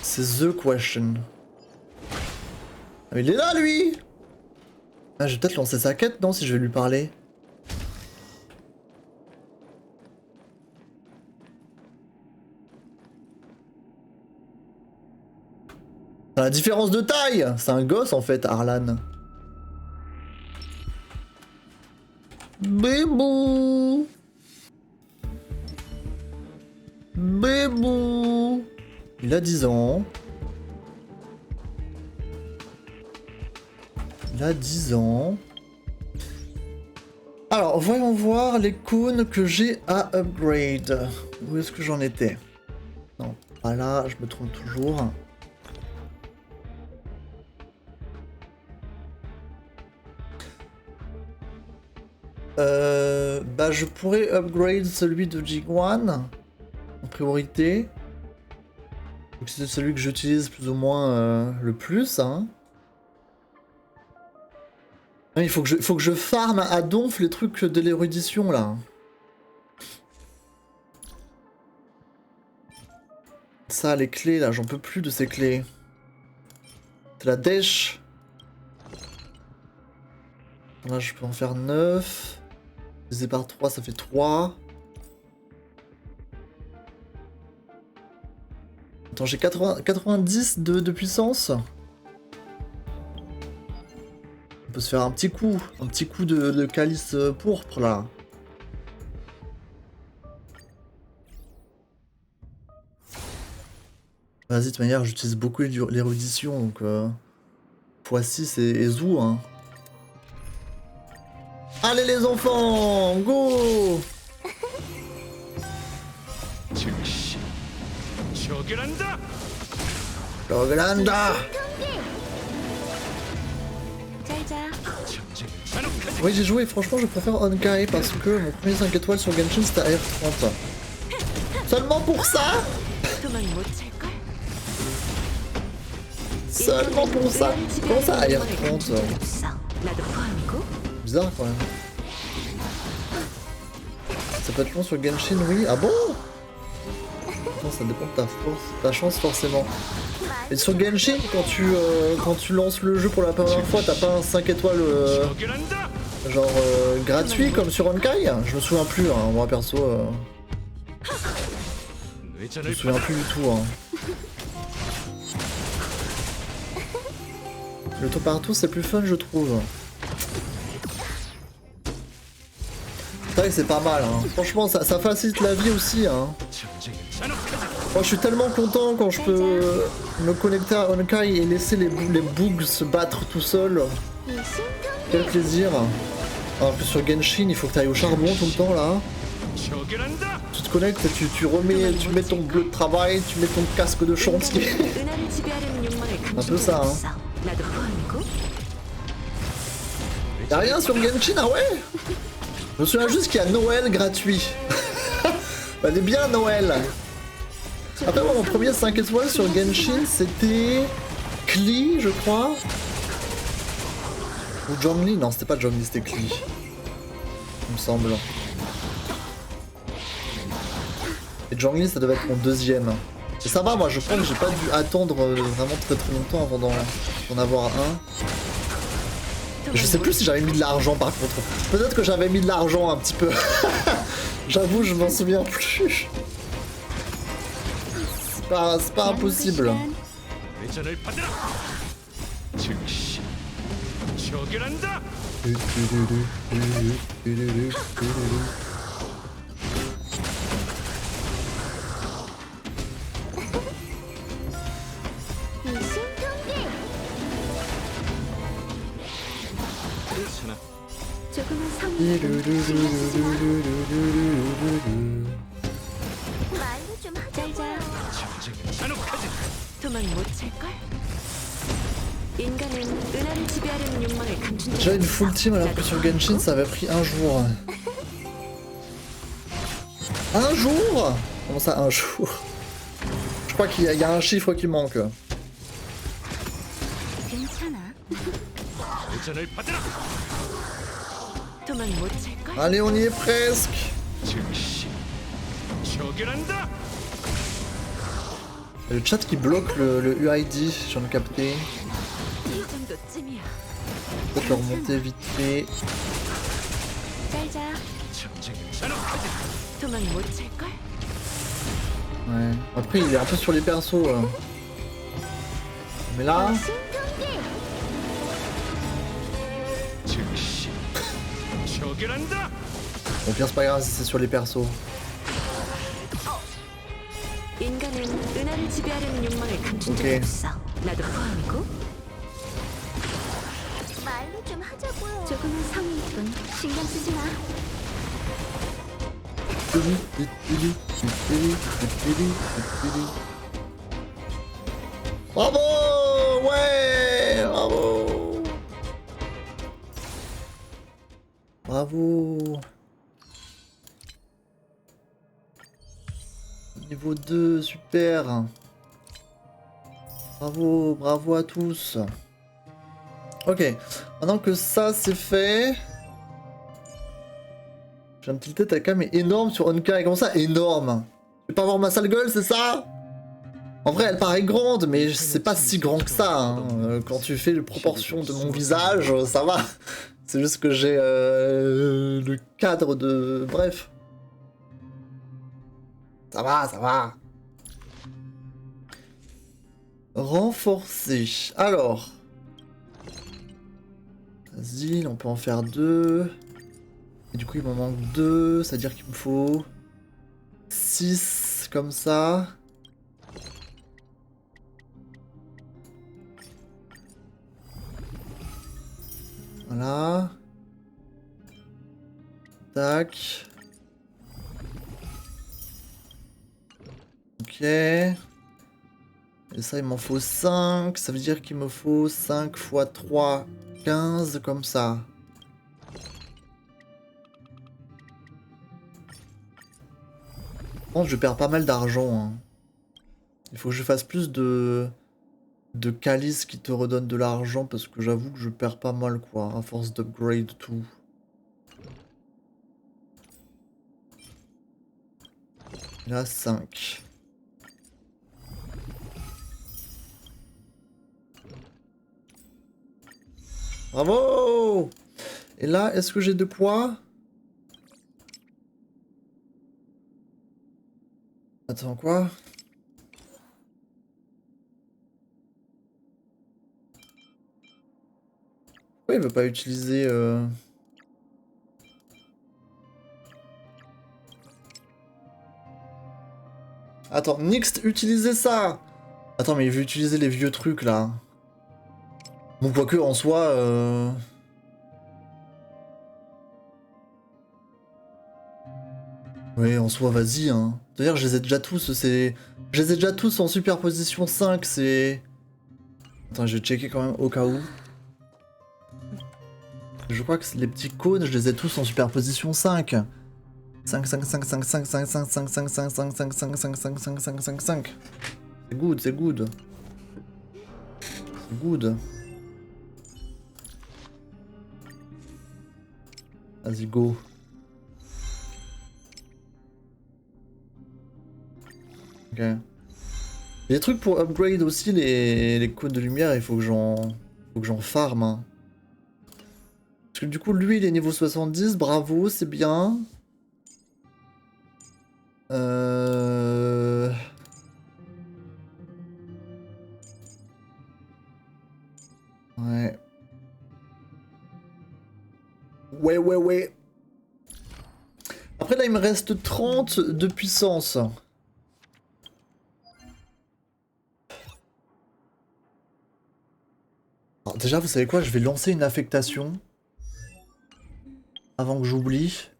C'est the question. Ah, il est là, lui! Ah, je vais peut-être lancer sa quête, non, si je vais lui parler. La différence de taille! C'est un gosse, en fait, Arlan. Bébou! Bébou! Il a 10 ans. Il a 10 ans. Alors, voyons voir les cônes que j'ai à upgrade. Où est-ce que j'en étais? Non, pas là, je me trompe toujours. Bah, je pourrais upgrade celui de Jingwan en priorité. C'est celui que j'utilise plus ou moins le plus. Hein. Il faut que je farme à donf les trucs de l'érudition là. Ça, les clés là, j'en peux plus de ces clés. C'est la dèche. Là, je peux en faire 9. Divisé par 3, ça fait 3. Attends, j'ai 90 de puissance. On peut se faire un petit coup de calice pourpre là. Vas-y, de toute manière, j'utilise beaucoup l'érudition, donc x6 et zou, hein. Allez les enfants, go! Shogunanda! Oui, j'ai joué, franchement, je préfère Honkai parce que mon premier 5 étoiles sur Genshin c'était AR30. Seulement pour ça? Seulement pour ça? Comment ça AR30? Bizarre quand même. Ça peut être long sur Genshin, oui. Ah bon? Non, ça dépend de ta chance forcément. Et sur Genshin, quand tu lances le jeu pour la première fois, t'as pas un 5 étoiles genre gratuit comme sur Honkai? Je me souviens plus, hein, moi perso. Je me souviens plus du tout. Hein. Le tour partout c'est plus fun je trouve. C'est vrai que c'est pas mal, hein. Franchement ça facilite la vie aussi. Hein. Moi je suis tellement content quand je peux me connecter à Honkai et laisser les bugs se battre tout seul. Quel plaisir. Alors que sur Genshin il faut que tu ailles au charbon tout le temps là. Tu te connectes, tu mets ton bleu de travail, tu mets ton casque de chantier. Un peu ça hein. Y'a rien sur Genshin, ah ouais? Je me souviens juste qu'il y a Noël gratuit. Bah, elle est bien Noël. Après moi, mon premier 5 étoiles sur Genshin c'était Klee je crois. Ou Zhongli, non c'était pas Zhongli, c'était Klee. Il me semble. Et Zhongli ça devait être mon deuxième. Et ça va, moi je pense que j'ai pas dû attendre vraiment très longtemps avant d'en avoir un. Je sais plus si j'avais mis de l'argent par contre. Peut-être que j'avais mis de l'argent un petit peu. J'avoue, je m'en souviens plus. C'est pas impossible. Déjà une full team alors que sur Genshin ça avait pris un jour. Un jour? Comment ça un jour? Je crois qu'il y a un chiffre qui manque. Allez, on y est presque. Le chat qui bloque le UID, j'en ai capté. Peut-être le remonter vite fait. Ouais. Après il est un peu sur les persos. Mais là... Au pire c'est pas grave si c'est sur les persos. Ok. Bravo! Ouais! Bravo! Bravo! Niveau 2, super! Bravo, bravo à tous! Ok, maintenant que ça c'est fait... J'ai un petit tête à cam énorme sur Honkai. Comment ça, énorme? Je vais pas voir ma sale gueule, c'est ça? En vrai, elle paraît grande, mais c'est pas si grand que ça. Hein. Quand tu fais les proportions de mon visage, ça va. C'est juste que j'ai le cadre de... Bref. Ça va, ça va. Renforcer. Alors. Vas-y, on peut en faire 2. Et du coup, il m'en manque 2. C'est-à-dire qu'il me faut 6 comme ça. Voilà. Tac. Ok. Et ça, il m'en faut 5. Ça veut dire qu'il me faut 5 x 3, 15 comme ça. Je perds pas mal d'argent. Hein. Il faut que je fasse plus de calices qui te redonnent de l'argent parce que j'avoue que je perds pas mal quoi, à force d'upgrade tout. Là, 5. Bravo! Et là, est-ce que j'ai de quoi? Attends, quoi? Pourquoi il veut pas utiliser... Attends, Nixt, utilisez ça! Attends, mais il veut utiliser les vieux trucs, là. Bon, quoique, en soi... Oui, en soi, vas-y, hein. D'ailleurs, je les ai déjà tous, c'est... Je les ai déjà tous en superposition 5, c'est... Attends, je vais checker quand même au cas où. Je crois que les petits cônes, je les ai tous en superposition 5. 5, 5, 5, 5, 5, 5, 5, 5, 5, 5, 5, 5, 5, 5, 5, 5, 5, 5, 5. C'est good, c'est good. C'est good. Vas-y, go. Ok. Il y a des trucs pour upgrade aussi les cônes de lumière, il faut que j'en farm. Hein. Parce que du coup, lui, il est niveau 70. Bravo, c'est bien. Ouais. Ouais. Après, là, il me reste 30 de puissance. Alors, déjà, vous savez quoi? Je vais lancer une affectation. Avant que j'oublie.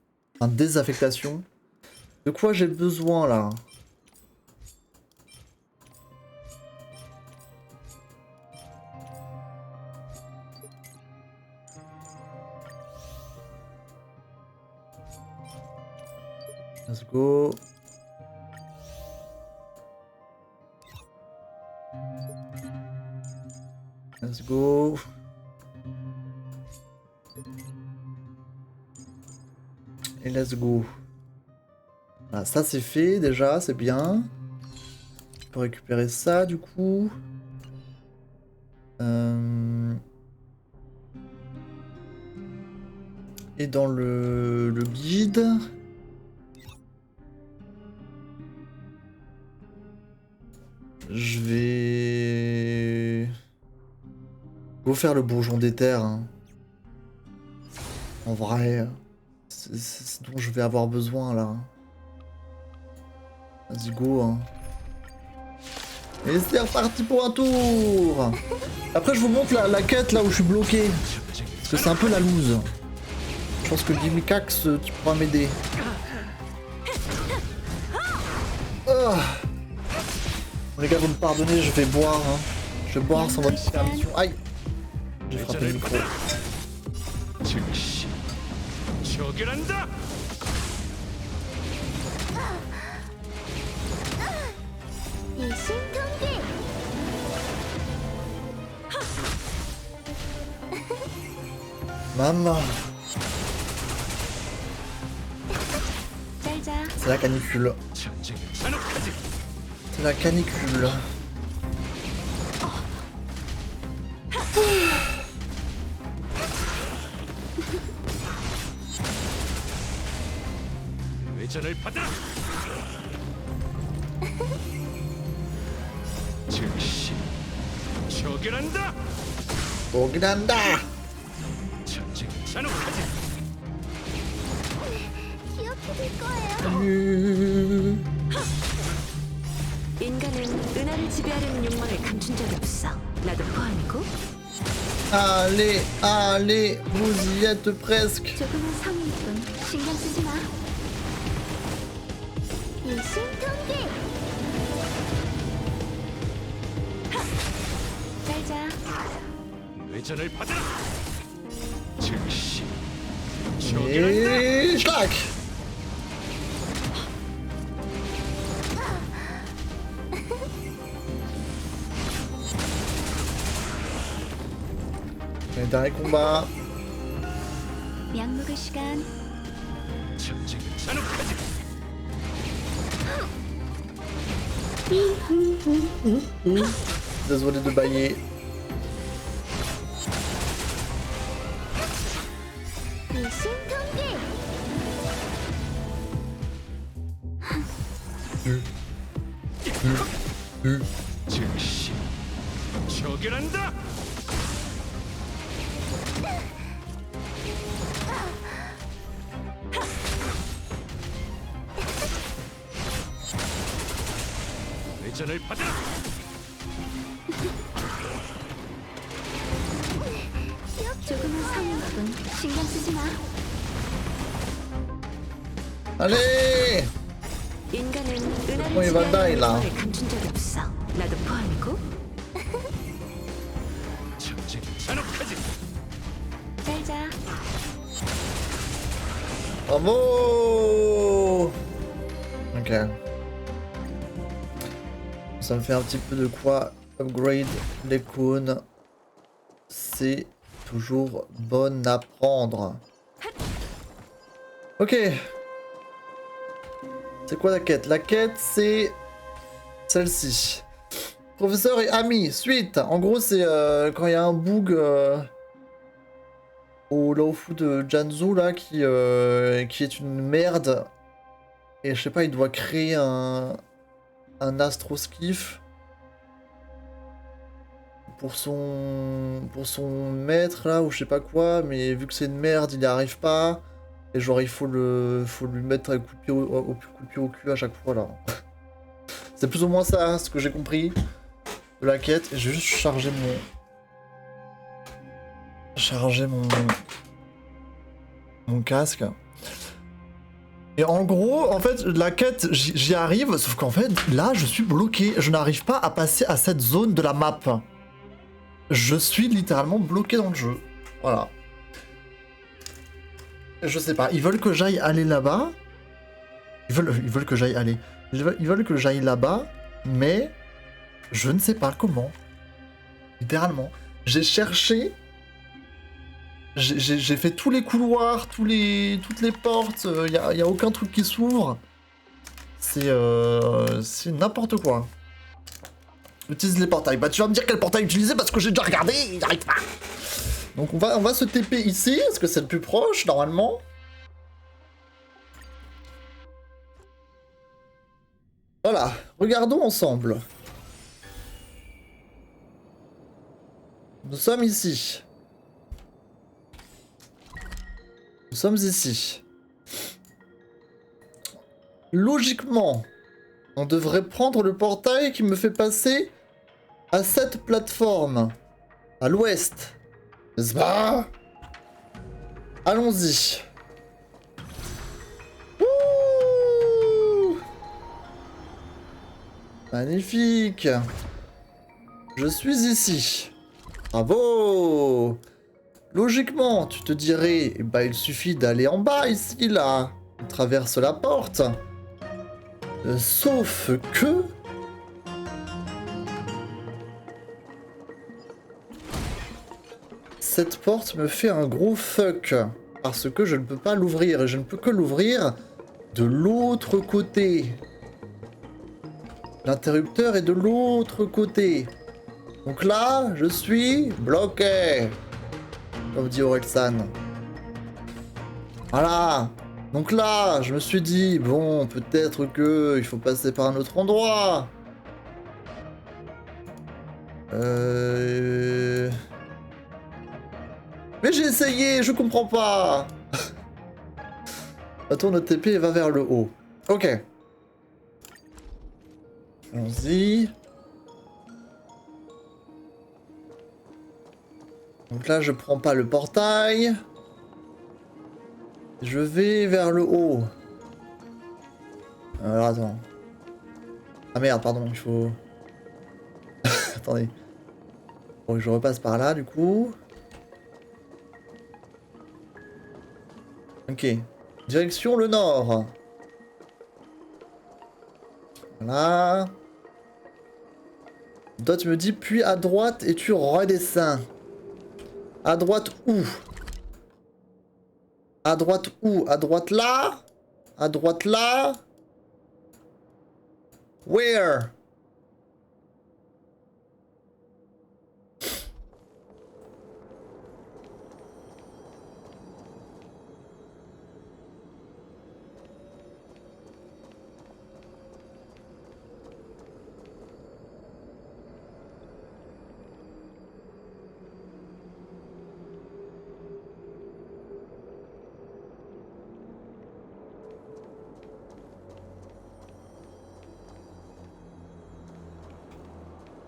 Une désaffectation. De quoi j'ai besoin, là? Let's go. Let's go. Et let's go. Voilà, ça c'est fait déjà, c'est bien. Je peux récupérer ça du coup. Et dans le guide. Je vais... Go faire le bourgeon des terres. Hein. En vrai, c'est ce dont je vais avoir besoin là. Vas-y go. Hein. Et c'est reparti pour un tour. Après je vous montre la quête là où je suis bloqué. Parce que c'est un peu la loose. Je pense que Dimikax, tu pourras m'aider. Oh. Les gars, vous me pardonnez, je vais boire. Hein. Je vais boire sans votre permission. Aïe. J'ai frappé le micro. Maman. C'est la canicule. C'est la canicule. Oganda. 인간은 은하를 지배하려는 욕망을 감춘 적이 없어. 나도 포함이고. Allez, allez, vous y êtes presque. 조금은 성의일 뿐 신경 쓰지 마. 일심동기. 잘자. 회전을 받아라. 즉시. Et schlack. Et dernier combat. 약 먹을 시간. Désolé de bailler. 일심동기. 즉시. 처결한다. 회전을 받아라. 조금은 성의일 뿐 신경 쓰지 마. Allez. 인간은 이 은하를 반다이, 지배하려는 나. 욕망을 감춘 적이 없어. 나도 포함이고. 전쟁 잔혹하지. 잘자. Bravo. Ok. Ça me fait un petit peu de quoi upgrade les cônes. C'est toujours bon à prendre. Ok. C'est quoi la quête? La quête, c'est celle-ci. Professeur et ami, suite. En gros, c'est quand il y a un bug au Laofu de Janzu là qui est une merde. Et je sais pas, il doit créer un astroskiff pour son maître là ou je sais pas quoi, mais vu que c'est une merde, il n'y arrive pas. Et genre il faut lui mettre un coup de pied coup de pied au cul à chaque fois là. C'est plus ou moins ça, hein, ce que j'ai compris de la quête. Et je vais juste charger mon casque. Et en gros, en fait, la quête, j'y arrive, sauf qu'en fait, là, je suis bloqué. Je n'arrive pas à passer à cette zone de la map. Je suis littéralement bloqué dans le jeu. Voilà. Je sais pas, ils veulent que j'aille aller là-bas. Ils veulent que j'aille aller. Ils veulent que j'aille là-bas, mais je ne sais pas comment. Littéralement. J'ai cherché. J'ai fait tous les couloirs, toutes les portes. Y a aucun truc qui s'ouvre. C'est n'importe quoi. Utilise les portails. Bah tu vas me dire quel portail utiliser parce que j'ai déjà regardé, il n'arrive pas. Donc on va se TP ici, parce que c'est le plus proche, normalement. Voilà, regardons ensemble. Nous sommes ici. Nous sommes ici. Logiquement, on devrait prendre le portail qui me fait passer à cette plateforme. À l'ouest. N'est-ce pas? Allons-y. Ouh, magnifique. Je suis ici. Bravo. Logiquement, tu te dirais, bah il suffit d'aller en bas ici, là. On traverse la porte. Sauf que... cette porte me fait un gros fuck. Parce que je ne peux pas l'ouvrir. Et je ne peux que l'ouvrir de l'autre côté. L'interrupteur est de l'autre côté. Donc là, je suis bloqué. Comme dit Orelsan. Voilà. Donc là, je me suis dit, bon, peut-être que il faut passer par un autre endroit. Mais j'ai essayé, je comprends pas. Attends, notre TP va vers le haut. Ok. Allons-y. Donc là, je prends pas le portail. Je vais vers le haut. Alors attends. Ah merde, pardon, il faut... Attendez. Bon, je repasse par là, du coup. Ok. Direction le nord. Voilà. Toi, tu me dis, puis à droite et tu redescends. À droite où? À droite où? À droite là? À droite là? Where?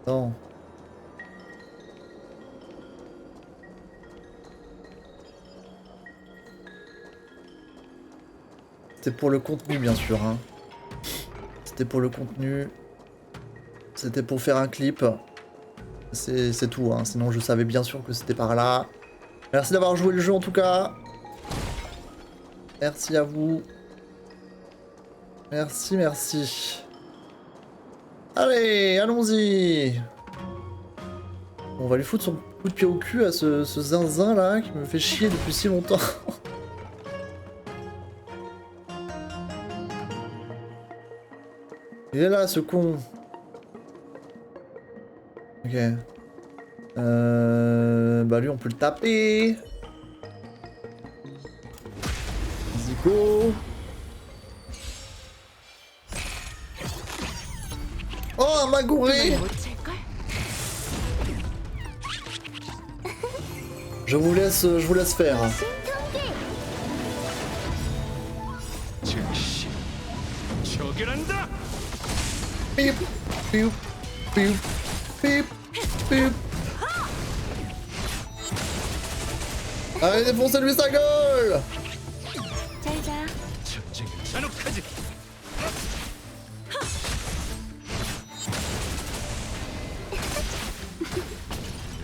Non. C'était pour le contenu, bien sûr. Hein. C'était pour le contenu. C'était pour faire un clip. C'est tout. Hein. Sinon, je savais bien sûr que c'était par là. Merci d'avoir joué le jeu, en tout cas. Merci à vous. Merci, merci. Allez, allons-y. On va lui foutre son coup de pied au cul à ce zinzin là qui me fait chier depuis si longtemps. Il est là ce con. Ok. Bah lui on peut le taper. go. Oh, un magouré. 못 찰걸? Je vous laisse faire. 즉시 처결한다. Pip, pip, pip, pip, pip. Allez, défoncez-lui sa gueule. 잘 자. 전쟁은 잔혹하지.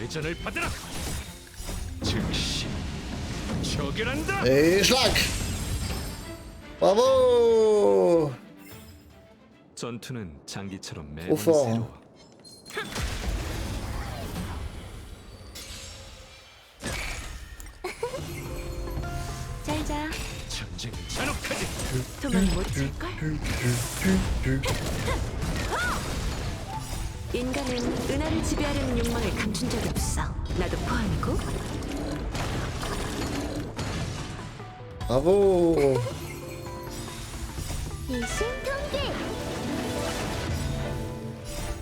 회전을 받아라. 즉시 처결한다. Et schlag. Bravo. 전투는 장기처럼 Trop 매번 fort. 새로워. 잘 자. 전쟁은 잔혹하지. 도망 못 찰걸? 인간은 은하를 지배하려는 욕망을 감춘 적이 없어. 나도 포함이고. Bravo. 일심동기.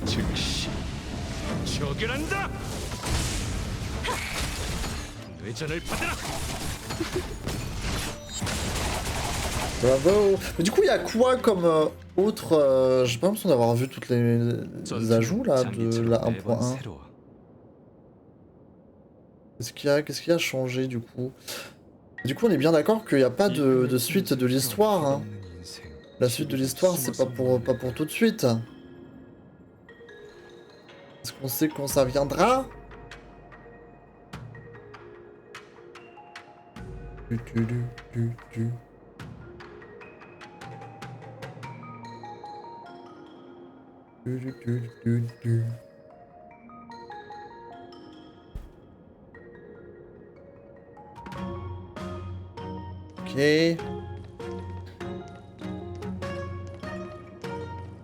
즉시 처결한다. 회전을 받아라. Bravo. Mais du coup, il y a quoi comme autre... j'ai pas l'impression d'avoir vu toutes les ajouts là de la 1.1. Qu'est-ce qui a changé du coup? Du coup, on est bien d'accord qu'il n'y a pas de suite de l'histoire. Hein. La suite de l'histoire, c'est pas pour tout de suite. Est-ce qu'on sait quand ça viendra? Ok.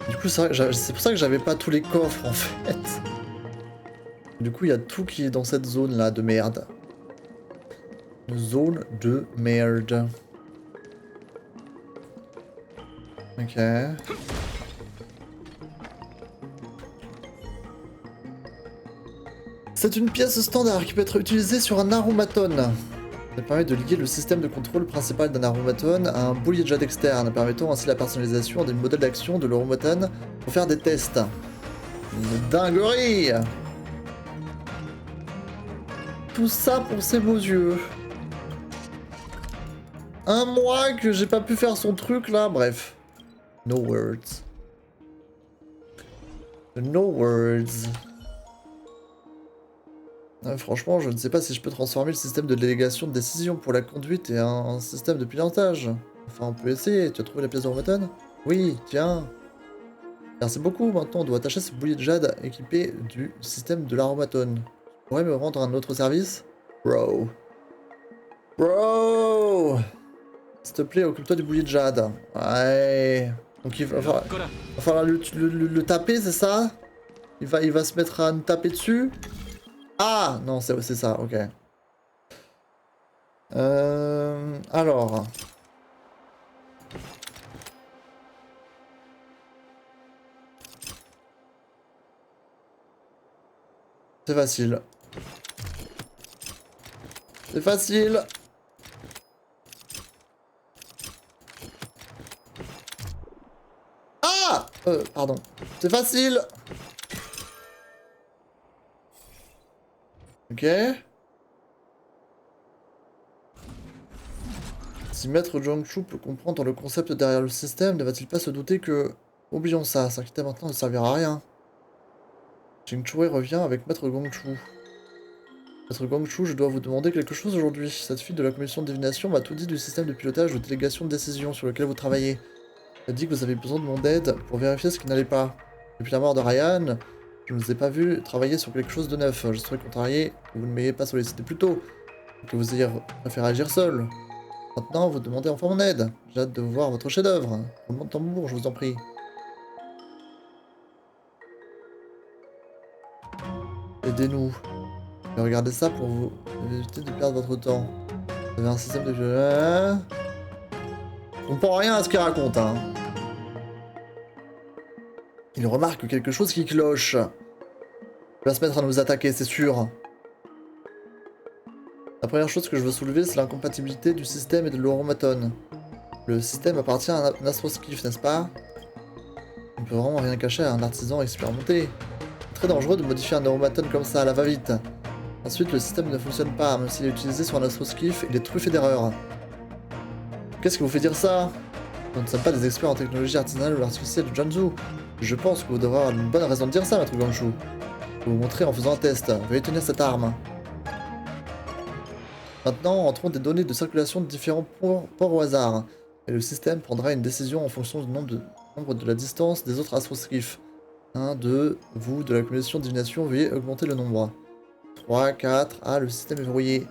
Du coup, c'est pour ça que j'avais pas tous les coffres en fait. Du coup, il y a tout qui est dans cette zone là de merde. Une zone de merde. Ok. C'est une pièce standard qui peut être utilisée sur un aromatone. Ça permet de lier le système de contrôle principal d'un aromatone à un boulier de jade externe, permettant ainsi la personnalisation des modèles d'action de l'aromatone pour faire des tests. Une dinguerie! Tout ça pour ces beaux yeux. Un mois que j'ai pas pu faire son truc là, bref. No words. No words. Franchement, je ne sais pas si je peux transformer le système de délégation de décision pour la conduite et un système de pilotage. Enfin, on peut essayer. Tu as trouvé la pièce de Romaton? Oui, tiens. Merci beaucoup. Maintenant, on doit attacher ce boulier de jade équipé du système de l'aromatone. Tu pourrais me rendre un autre service? Bro. Bro! S'il te plaît, occupe-toi du boulier de jade. Ouais. Donc il va falloir le taper, c'est ça? Il va se mettre à nous taper dessus? Ah! Non, c'est ça, ok. Alors... C'est facile. C'est facile. Ah! Pardon. C'est facile. Ok. Si Maître Jiangsu peut comprendre le concept derrière le système, ne va-t-il pas se douter que... Oublions ça, s'inquiéter maintenant ne servira à rien. Jiangsu revient avec Maître Gongchu. Maître Gongchu, je dois vous demander quelque chose aujourd'hui. Cette fille de la commission de divination m'a tout dit du système de pilotage de délégation de décision sur lequel vous travaillez. Elle dit que vous avez besoin de mon aide pour vérifier ce qui n'allait pas. Depuis la mort de Ryan, je ne vous ai pas vu travailler sur quelque chose de neuf. Je serais contrarié que vous ne m'ayez pas sollicité plus tôt, que vous ayez préféré agir seul. Maintenant, vous demandez enfin mon aide. J'ai hâte de voir votre chef-d'œuvre. Roulement de tambour, je vous en prie. Aidez-nous. Regardez ça pour vous éviter de perdre votre temps. Vous avez un système de... comprends rien à ce qu'il raconte, hein. Il remarque quelque chose qui cloche. Il va se mettre à nous attaquer, c'est sûr. La première chose que je veux soulever, c'est l'incompatibilité du système et de l'auromaton. Le système appartient à un astroskiff, n'est-ce pas? On ne peut vraiment rien cacher à un artisan expérimenté. C'est très dangereux de modifier un automaton comme ça à la va-vite. Ensuite, le système ne fonctionne pas, même s'il est utilisé sur un astroskiff, il est truffé d'erreurs. Qu'est-ce qui vous fait dire ça? Nous ne sommes pas des experts en technologie artisanale ou artificielle de Jiangsu. Je pense que vous devrez avoir une bonne raison de dire ça, maître Gongchu. Je vais vous montrer en faisant un test. Veuillez tenir cette arme. Maintenant, entrons des données de circulation de différents ports au hasard. Et le système prendra une décision en fonction du nombre de la distance des autres astroskiffs. 1, 2, vous, de la commission de divination, veuillez augmenter le nombre. 3, 4, ah, le système est verrouillé.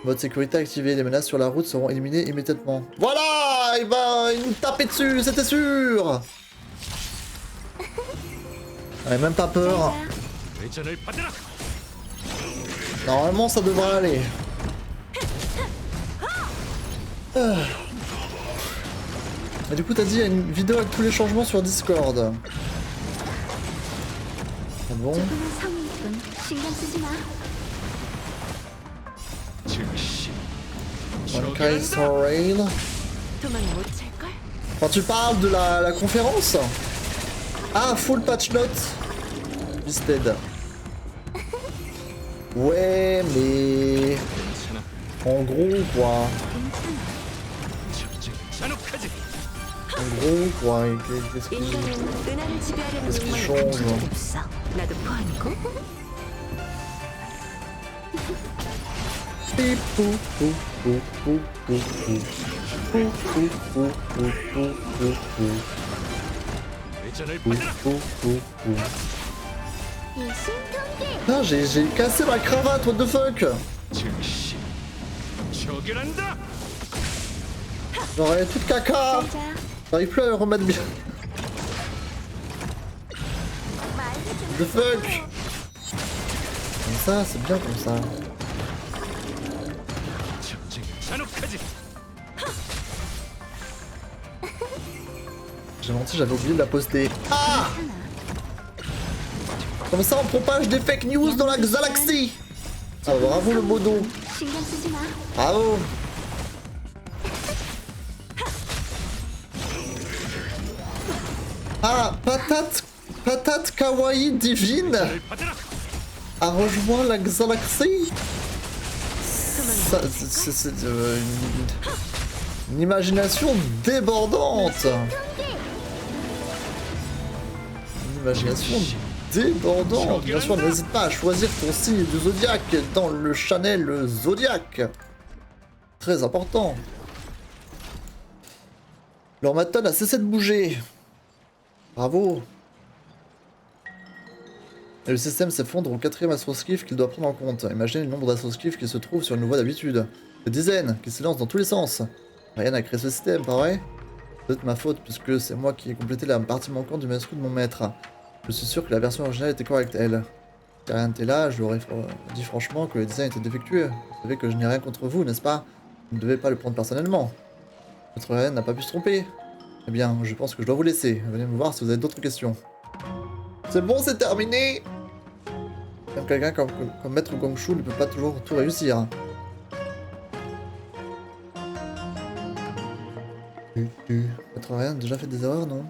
Mode sécurité activé, les menaces sur la route seront éliminées immédiatement. Voilà, il nous taper dessus, c'était sûr. J'avais même pas peur. 회전을 받아라. Normalement, ça devrait aller. Mais du coup, t'as dit, il y a une vidéo avec tous les changements sur Discord. Ah bon? 즉시 Honkai 처결한다. Star Rail. 도망 못 찰걸? Quand tu parles de la conférence? Ah, full patch note. Listed. Ouais, mais... 괜찮아. En gros, quoi. 전쟁은 잔혹하지. En gros, quoi. Qu'est-ce qui... 인간은 은하를 지배하려는 Qu'est-ce qui 욕망을 change? 감춘 적 없어. 나도 포함이고. Pip, pou, pou, pou, pou, pou, pou. Pou, pou, pou, pou, pou, pou, pou. 회전을 Pou, 받아라. pou, pou, pou. Ah, j'ai cassé ma cravate, what the fuck? 즉시 처결한다. J'aurais tout caca. J'arrive plus à le remettre bien. The fuck? Comme ça, c'est bien comme ça. 전쟁은 잔혹하지. J'ai menti, j'avais oublié de la poster. Ah! Comme ça, on propage des fake news dans la galaxie. Ah, bravo le modo. 신경 쓰지 마. Bravo. Ah, patate kawaii divine 회전을 받아라. a rejoint la galaxie. Ça, c'est une imagination débordante. Une imagination débordante. Bien sûr, n'hésite pas à choisir ton signe du zodiaque dans le channel zodiaque. Très important. L'Ormaton a cessé de bouger. Bravo. Et le système s'effondre au 4e astroskiff qu'il doit prendre en compte. Imaginez le nombre d'astroskiffs qui se trouvent sur une voie d'habitude. Des dizaines, qui se lancent dans tous les sens. Rien n'a créé ce système, pas vrai? C'est peut-être ma faute, puisque c'est moi qui ai complété la partie manquante du manuscrit de mon maître. Je suis sûr que la version originale était correcte, elle. Si rien n'était là, je lui aurais dit franchement que le design était défectueux. Vous savez que je n'ai rien contre vous, n'est-ce pas? Vous ne devez pas le prendre personnellement. Votre reine n'a pas pu se tromper. Eh bien, je pense que je dois vous laisser. Venez me voir si vous avez d'autres questions. C'est bon, c'est terminé! Même quelqu'un comme Maître Gongchu ne peut pas toujours tout réussir. Maître Ryan a déjà fait des erreurs, non?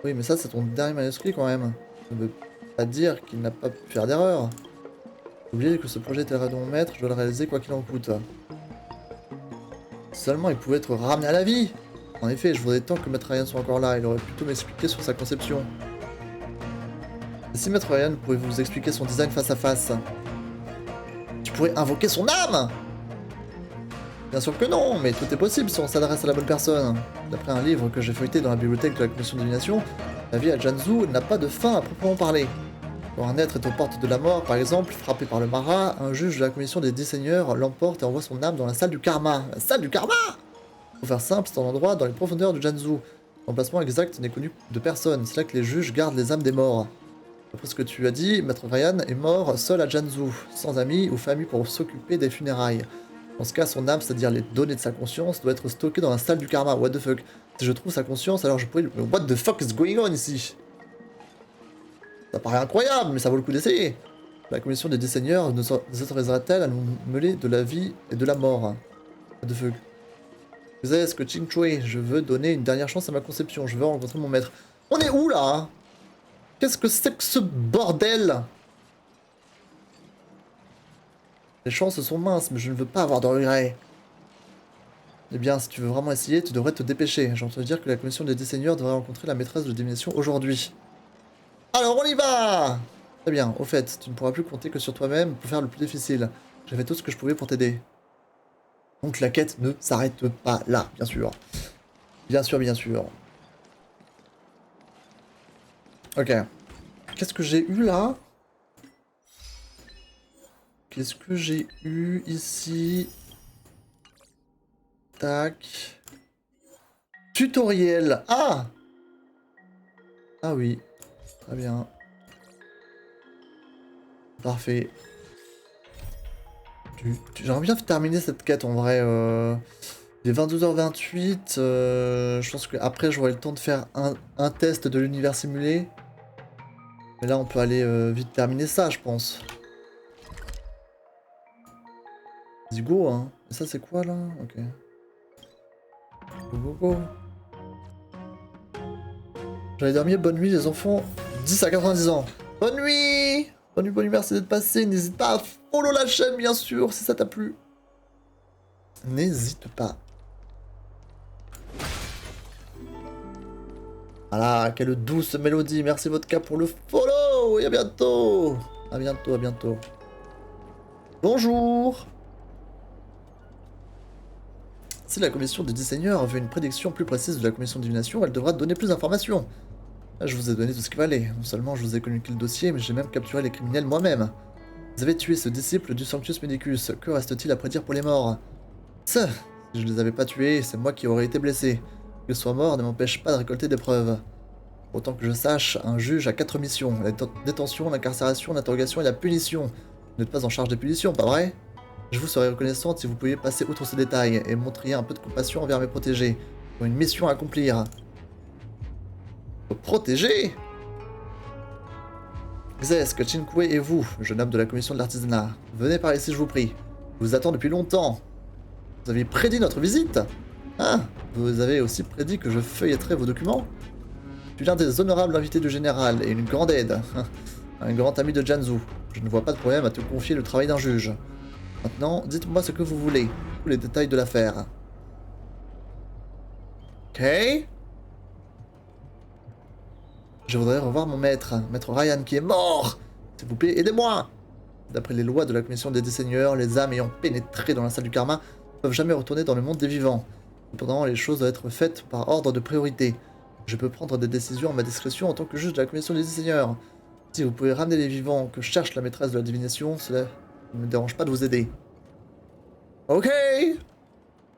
Oui, mais ça, c'est ton dernier manuscrit quand même. Ça ne veut pas dire qu'il n'a pas pu faire d'erreur. Oubliez que ce projet était le rêve de mon maître, je dois le réaliser quoi qu'il en coûte. Seulement, il pouvait être ramené à la vie! En effet, je voudrais tant que Maître Ryan soit encore là, il aurait plutôt m'expliquer sur sa conception. Et si Maître Ryan pouvait vous expliquer son design face à face? Tu pourrais invoquer son âme? Bien sûr que non, mais tout est possible si on s'adresse à la bonne personne. D'après un livre que j'ai feuilleté dans la bibliothèque de la commission de divination, la vie à Jiangsu n'a pas de fin à proprement parler. Quand un être est aux portes de la mort, par exemple, frappé par le Mara, un juge de la commission des 10 seigneurs l'emporte et envoie son âme dans la salle du karma. La salle du karma! Pour faire simple, c'est un endroit dans les profondeurs du Jiangsu. L'emplacement exact n'est connu de personne, c'est là que les juges gardent les âmes des morts. Après ce que tu as dit, Maître Ryan est mort seul à Jiangsu, sans amis ou famille pour s'occuper des funérailles. Dans ce cas, son âme, c'est-à-dire les données de sa conscience, doit être stockée dans la salle du karma. What the fuck? Si je trouve sa conscience, alors je pourrais... What the fuck is going on ici? Ça paraît incroyable, mais ça vaut le coup d'essayer. La commission des 10 seigneurs nous autorisera-t-elle à nous mêler de la vie et de la mort? What the fuck? Est-ce que Ching Chui, je veux donner une dernière chance à ma conception. Je veux rencontrer mon maître. On est où là? Qu'est-ce que c'est que ce bordel? Les chances sont minces, mais je ne veux pas avoir de regrets. Eh bien, si tu veux vraiment essayer, tu devrais te dépêcher. J'ai entendu dire que la commission des 10 seigneurs devrait rencontrer la maîtresse de divination aujourd'hui. Alors, on y va! Très bien, au fait, tu ne pourras plus compter que sur toi-même pour faire le plus difficile. J'ai fait tout ce que je pouvais pour t'aider. Donc la quête ne s'arrête pas là, bien sûr. Bien sûr, bien sûr. Ok. Qu'est-ce que j'ai eu là? Qu'est-ce que j'ai eu ici? Tac. Tutoriel. Ah! Ah oui. Très bien. Parfait. J'aimerais bien terminer cette quête en vrai. Il est 22h28. Je pense qu'après j'aurai le temps de faire un test de l'univers simulé. Mais là on peut aller vite terminer ça, je pense. Vas-y, go, hein. Et ça c'est quoi là? Ok. Go, go, go. J'allais dormir, bonne nuit les enfants. 10 à 90 ans. Bonne nuit! Bonne nuit, merci d'être passé. N'hésite pas à follow la chaîne, bien sûr, si ça t'a plu. N'hésite pas. Voilà, quelle douce mélodie. Merci Vodka pour le follow. Et à bientôt. À bientôt, à bientôt. Bonjour. Si la commission des 10 seigneurs veut une prédiction plus précise de la commission de divination, elle devra donner plus d'informations. Là, je vous ai donné tout ce qu'il fallait. Non seulement je vous ai communiqué le dossier, mais j'ai même capturé les criminels moi-même. Vous avez tué ce disciple du Sanctus Medicus. Que reste-t-il à prédire pour les morts? Ça, si je ne les avais pas tués, c'est moi qui aurais été blessé. Qu'ils soient morts ne m'empêche pas de récolter des preuves. Autant que je sache, un juge a 4 missions. La détention, l'incarcération, l'interrogation et la punition. Vous n'êtes pas en charge des punitions, pas vrai? Je vous serais reconnaissante si vous pouviez passer outre ces détails et montriez un peu de compassion envers mes protégés. Ils ont une mission à accomplir. Protéger? Xesk, Chinkwe et vous, jeune homme de la commission de l'artisanat, venez par ici, je vous prie. Je vous attends depuis longtemps. Vous aviez prédit notre visite? Ah, vous avez aussi prédit que je feuilletterais vos documents? Je suis l'un des honorables invités du général et une grande aide. Un grand ami de Janzu. Je ne vois pas de problème à te confier le travail d'un juge. Maintenant, dites-moi ce que vous voulez. Tous les détails de l'affaire. Ok. Je voudrais revoir mon maître, Maître Ryan, qui est mort. S'il vous plaît, aidez-moi. D'après les lois de la commission des 10 seigneurs, les âmes ayant pénétré dans la salle du karma ne peuvent jamais retourner dans le monde des vivants. Cependant, les choses doivent être faites par ordre de priorité. Je peux prendre des décisions à ma discrétion en tant que juge de la commission des 10 seigneurs. Si vous pouvez ramener les vivants que cherche la maîtresse de la divination, cela ne me dérange pas de vous aider. Ok,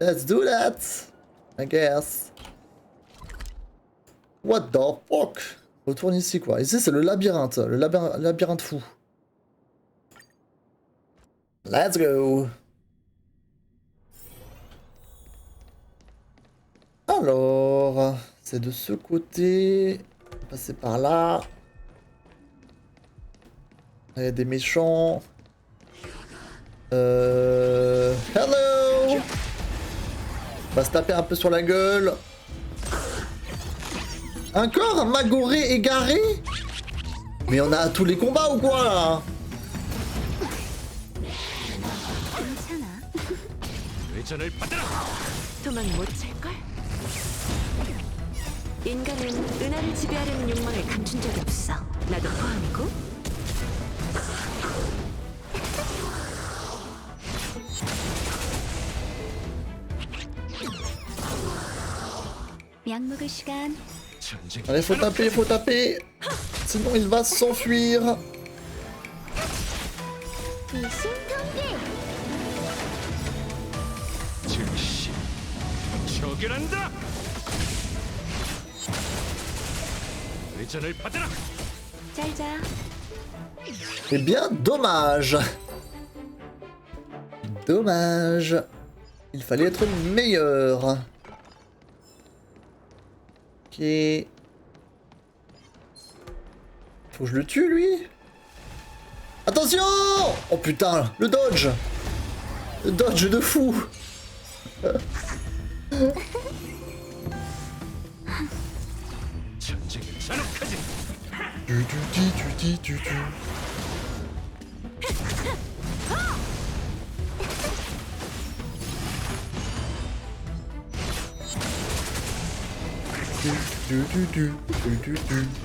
let's do that, I guess. What the fuck? Retourne ici quoi. Ici c'est le labyrinthe fou. Let's go. Alors, c'est de ce côté. Passer par là. Il y a des méchants. Hello. On va se taper un peu sur la gueule. Encore un magoré égaré? Mais on a tous les combats ou quoi là? 회전을 받아라. 도망 못 찰걸? 인간은 은하를 지배하려는 욕망을 감춘 적이 없어. 나도 포함이고. 약 먹을 시간. 전쟁. Allez, faut taper. Sinon il va s'enfuir. 일심 동기. 즉시 처결한다. 회전을 받아라. 잘 자. Eh bien, dommage. Dommage. Il fallait être meilleur. Ok. Faut que je le tue, lui. Attention! Oh putain, le dodge! Le dodge de fou! 전쟁을 잔혹하지.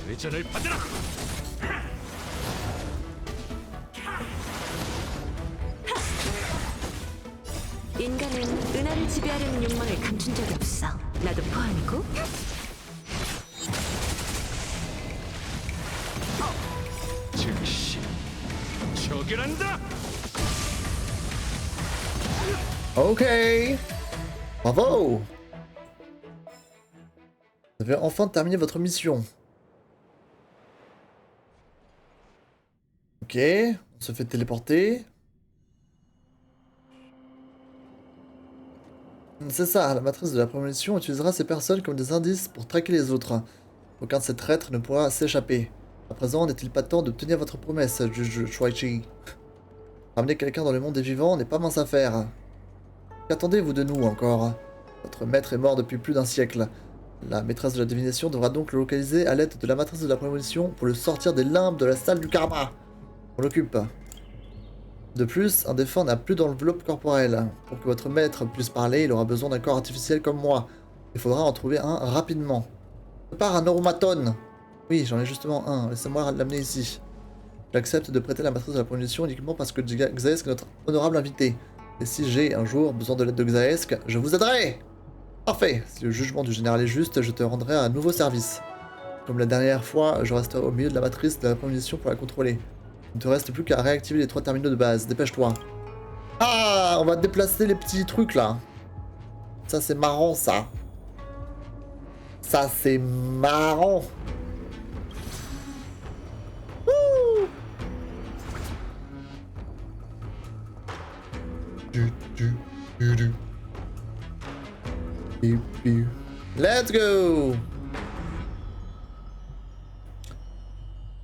회전을 받으라. 인간은 은하를 지배하려는 욕망을 감춘 적이 없어. 나도 포함이고. 즉시 처결한다. Ok. Bravo. Vous avez enfin terminé votre mission. Ok, on se fait téléporter. C'est ça, la matrice de la prémonition utilisera ces personnes comme des indices pour traquer les autres. Aucun de ces traîtres ne pourra s'échapper. À présent, n'est-il pas temps de tenir votre promesse, juge Shuaichi? Ramener quelqu'un dans le monde des vivants n'est pas mince affaire. Qu'attendez-vous de nous encore? Votre maître est mort depuis plus d'un siècle. La maîtresse de la divination devra donc le localiser à l'aide de la matrice de la prémonition pour le sortir des limbes de la salle du karma. On l'occupe. De plus, un défunt n'a plus d'enveloppe corporelle. Pour que votre maître puisse parler, il aura besoin d'un corps artificiel comme moi. Il faudra en trouver un rapidement. Prépare un neuromaton. Oui, j'en ai justement un. Laissez-moi l'amener ici. J'accepte de prêter la matrice de la prémonition uniquement parce que Xaesk est notre honorable invité. Et si j'ai un jour besoin de l'aide de Xaesk, je vous aiderai. Parfait. Si le jugement du général est juste, je te rendrai un nouveau service. Comme la dernière fois, je resterai au milieu de la matrice de la prémonition pour la contrôler. Il ne te reste plus qu'à réactiver les 3 terminaux de base. Dépêche-toi. Ah, on va déplacer les petits trucs là. Ça c'est marrant ça. Ça c'est marrant. Wouh. Let's go.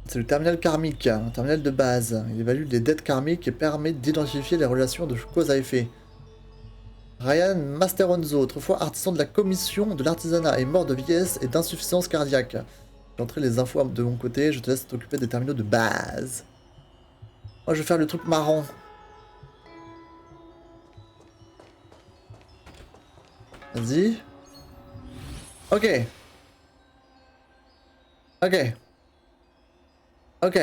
C'est le terminal karmique, un terminal de base. Il évalue les dettes karmiques et permet d'identifier les relations de cause à effet. Ryan Masteronzo, autrefois artisan de la commission de l'artisanat, est mort de vieillesse et d'insuffisance cardiaque. J'ai entré les infos de mon côté, je te laisse t'occuper des terminaux de base. Moi je vais faire le truc marrant. Vas-y. Ok. Ok. Ok.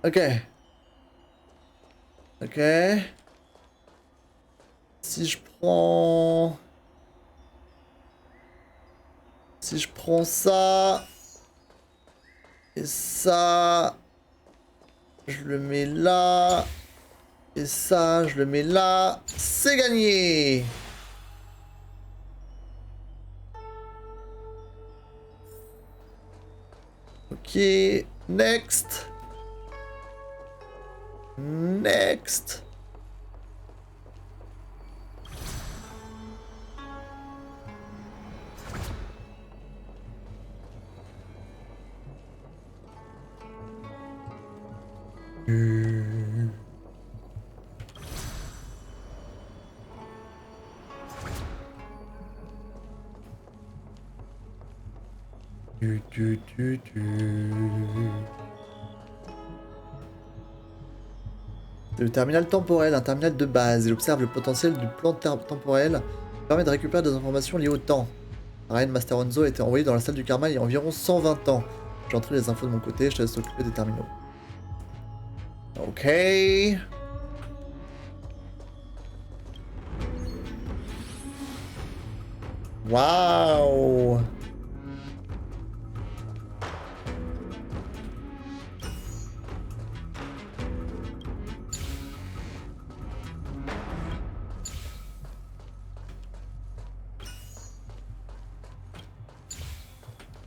Ok. Ok. Si je prends... Si je prends ça... Et ça... Je le mets là... Et ça, je le mets là... C'est gagné! Ok, next. Next. C'est le terminal temporel, un terminal de base. Il observe le potentiel du plan temporel, permet de récupérer des informations liées au temps. Ryan Masteronzo a été envoyé dans la salle du karma il y a environ 120 ans. J'ai entré les infos de mon côté, je te laisse t'occuper des terminaux. Ok. Waouh.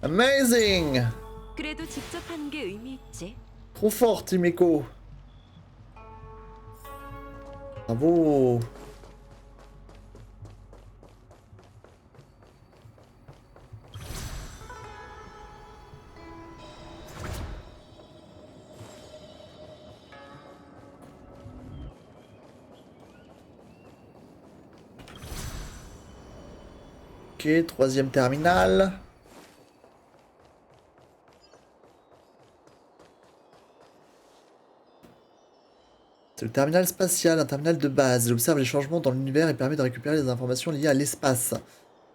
Amazing! 그래도 직접 하는 게 의미 있지. Trop fort, Team Echo. Bravo. Ok, troisième terminal. C'est le terminal spatial, un terminal de base. Il observe les changements dans l'univers et permet de récupérer les informations liées à l'espace.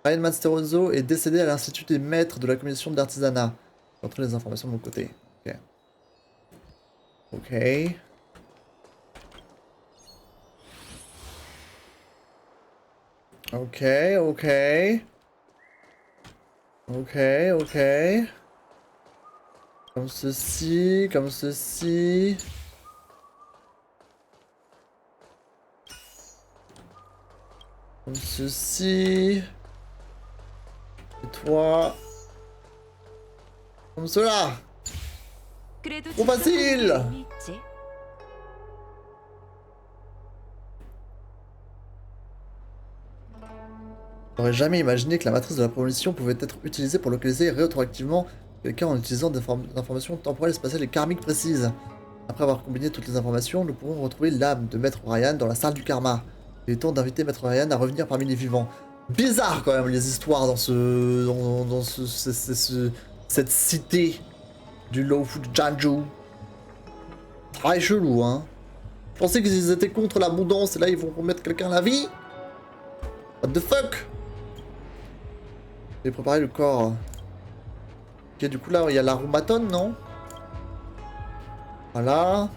Ryan Masteroso est décédé à l'Institut des maîtres de la commission de l'artisanat. Je vais retrouver les informations de mon côté. Ok. Ok. Ok, ok. Ok, ok. Comme ceci, comme ceci. Comme ceci. Et toi. Comme cela. 그래도 Trop facile. 직접적인 의미 있지. J'aurais jamais imaginé que la matrice de la promotion pouvait être utilisée pour localiser rétroactivement quelqu'un en utilisant des informations temporelles, spatiales et karmiques précises. Après avoir combiné toutes les informations, nous pourrons retrouver l'âme de Maître Ryan dans la salle du karma. Il est temps d'inviter Maître Ryan à revenir parmi les vivants. Bizarre quand même les histoires dans cette cité du Lawful Janju. Très chelou, hein. Je pensais qu'ils étaient contre l'abondance et là ils vont remettre quelqu'un à la vie. What the fuck? J'ai préparé le corps. Ok, du coup là il y a l'aromatone, non? Voilà.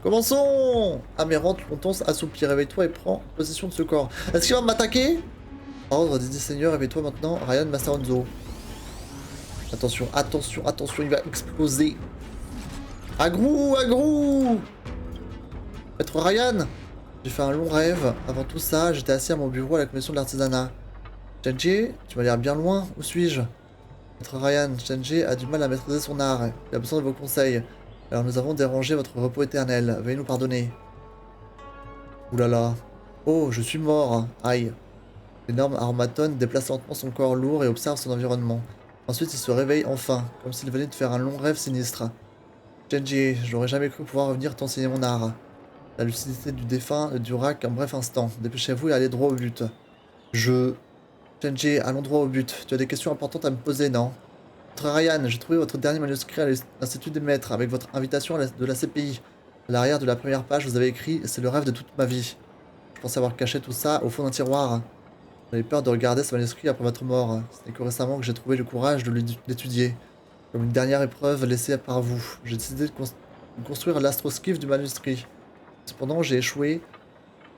Commençons! Amérante, longtemps assoupi, réveille-toi et prends possession de ce corps. Est-ce qu'il va m'attaquer? Ordre des seigneurs, réveille-toi maintenant, Ryan Masaronzo. Attention, attention, attention, il va exploser. Agrou, agrou! Maître Ryan! J'ai fait un long rêve. Avant tout ça, j'étais assis à mon bureau à la commission de l'artisanat. Shenji, tu m'as l'air bien loin. Où suis-je? Maître Ryan, Shenji a du mal à maîtriser son art. Il a besoin de vos conseils. Alors nous avons dérangé votre repos éternel. Veuillez nous pardonner. Oulala. Oh, je suis mort. Aïe. L'énorme aromatone déplace lentement son corps lourd et observe son environnement. Ensuite, il se réveille enfin, comme s'il venait de faire un long rêve sinistre. Shenji, j'aurais jamais cru pouvoir revenir t'enseigner mon art. La lucidité du défunt durera qu'un bref instant. Dépêchez-vous et allez droit au but. Shenji, allons droit au but. Tu as des questions importantes à me poser, non? Maître Ryan, j'ai trouvé votre dernier manuscrit à l'Institut des Maîtres avec votre invitation de la CPI. À l'arrière de la première page, vous avez écrit « C'est le rêve de toute ma vie ». Je pensais avoir caché tout ça au fond d'un tiroir. J'avais peur de regarder ce manuscrit après votre mort. Ce n'est que récemment que j'ai trouvé le courage de l'étudier. Comme une dernière épreuve laissée par vous, j'ai décidé de construire l'astroskiff du manuscrit. Cependant, j'ai échoué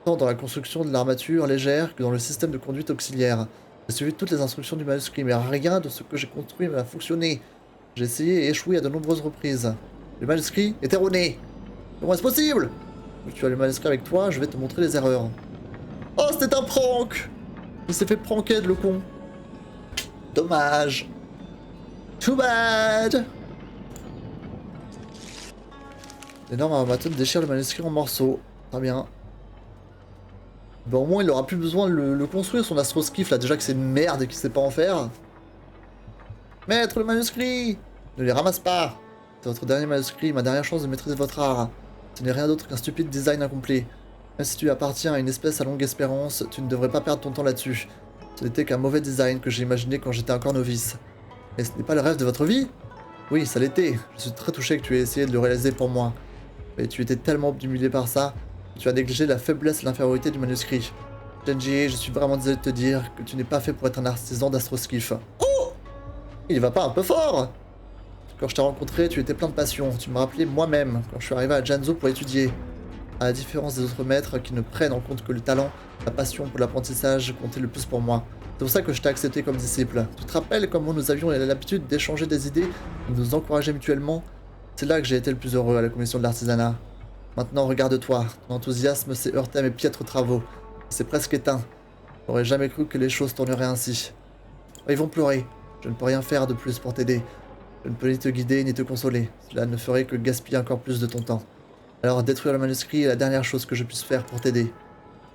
tant dans la construction de l'armature légère que dans le système de conduite auxiliaire. J'ai suivi toutes les instructions du manuscrit, mais rien de ce que j'ai construit n'a fonctionné. J'ai essayé et échoué à de nombreuses reprises. Le manuscrit est erroné. Comment est-ce possible? Tu as le manuscrit avec toi, je vais te montrer les erreurs. Oh, c'était un prank! Il s'est fait pranker, le con. Dommage. Too bad! L'énorme aromatone déchire le manuscrit en morceaux. Très bien. Bon, au moins, il aura plus besoin de le construire, son astroskiff, là. Déjà que c'est une merde et qu'il sait pas en faire. Maître, le manuscrit! Ne les ramasse pas! C'est votre dernier manuscrit, ma dernière chance de maîtriser votre art. Ce n'est rien d'autre qu'un stupide design incomplet. Même si tu appartiens à une espèce à longue espérance, tu ne devrais pas perdre ton temps là-dessus. Ce n'était qu'un mauvais design que j'ai imaginé quand j'étais encore novice. Mais ce n'est pas le rêve de votre vie? Oui, ça l'était. Je suis très touché que tu aies essayé de le réaliser pour moi. Mais tu étais tellement obnubilé par ça, que tu as négligé la faiblesse et l'infériorité du manuscrit. Shenji, je suis vraiment désolé de te dire que tu n'es pas fait pour être un artisan d'astroskiff. Oh! Il va pas un peu fort? Quand je t'ai rencontré, tu étais plein de passion. Tu me rappelais moi-même quand je suis arrivé à Janzo pour étudier. À la différence des autres maîtres qui ne prennent en compte que le talent, la passion pour l'apprentissage comptait le plus pour moi. C'est pour ça que je t'ai accepté comme disciple. Tu te rappelles comment nous avions l'habitude d'échanger des idées, de nous encourager mutuellement? C'est là que j'ai été le plus heureux à la commission de l'artisanat. Maintenant, regarde-toi. Ton enthousiasme s'est heurté à mes piètres travaux. C'est presque éteint. J'aurais jamais cru que les choses tourneraient ainsi. Oh, ils vont pleurer. Je ne peux rien faire de plus pour t'aider. Je ne peux ni te guider ni te consoler. Cela ne ferait que gaspiller encore plus de ton temps. Alors détruire le manuscrit est la dernière chose que je puisse faire pour t'aider.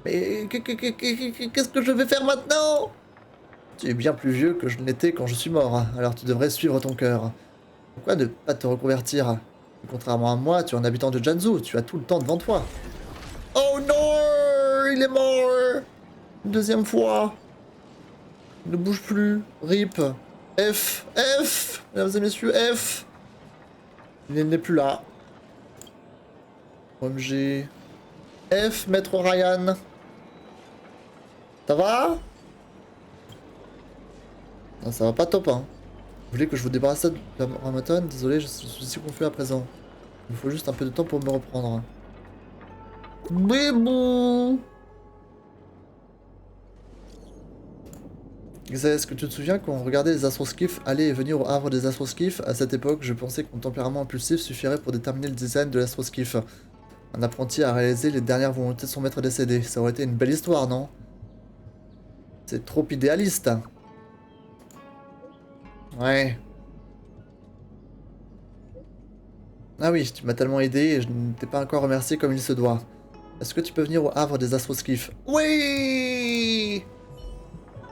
Mais qu'est-ce que je vais faire maintenant? Tu es bien plus vieux que je ne l'étais quand je suis mort, alors tu devrais suivre ton cœur. Pourquoi ne pas te reconvertir? Contrairement à moi, tu es un habitant de Jiangsu, tu as tout le temps devant toi. Oh non, il est mort. Une deuxième fois. Il ne bouge plus. RIP. F. F. Mesdames et messieurs, F. Il n'est plus là. OMG. F, maître Ryan. Ça va? Non, ça va pas top, hein. Vous voulez que je vous débarrasse de la Ramaton? Désolé, je suis si confus à présent. Il me faut juste un peu de temps pour me reprendre. Mais bon. Est-ce que tu te souviens quand on regardait les astroskiffs aller et venir au havre des astroskiffs? À cette époque, je pensais que mon tempérament impulsif suffirait pour déterminer le design de l'astroskiff. Un apprenti a réalisé les dernières volontés de son maître décédé. Ça aurait été une belle histoire, non? C'est trop idéaliste. Ouais. Ah oui, tu m'as tellement aidé et je ne t'ai pas encore remercié comme il se doit. Est-ce que tu peux venir au havre des astroskiffs? Oui!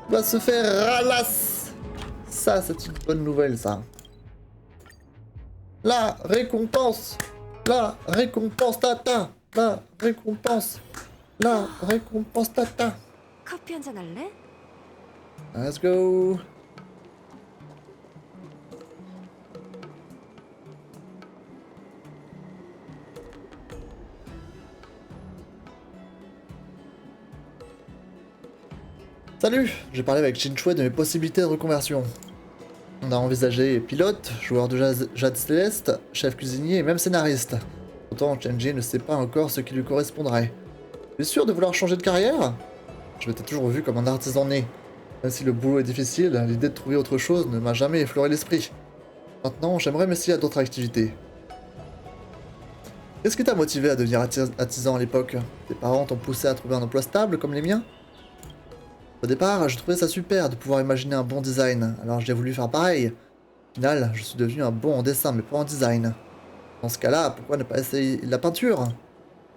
Va se faire ralasse. Ça, c'est une bonne nouvelle, ça. La récompense. La récompense tata. La récompense. La récompense tata. 커피 한잔 할래? Let's go. Salut, j'ai parlé avec Chinchue de mes possibilités de reconversion. On a envisagé pilote, joueur de jade céleste, chef cuisinier et même scénariste. Pourtant, Chenji ne sait pas encore ce qui lui correspondrait. Tu es sûr de vouloir changer de carrière? Je m'étais toujours vu comme un artisan né. Même si le boulot est difficile, l'idée de trouver autre chose ne m'a jamais effleuré l'esprit. Maintenant, j'aimerais m'essayer à d'autres activités. Qu'est-ce qui t'a motivé à devenir artisan à l'époque? Tes parents t'ont poussé à trouver un emploi stable comme les miens? Au départ, je trouvais ça super de pouvoir imaginer un bon design, alors j'ai voulu faire pareil. Au final, je suis devenu un bon en dessin, mais pas en design. Dans ce cas-là, pourquoi ne pas essayer la peinture?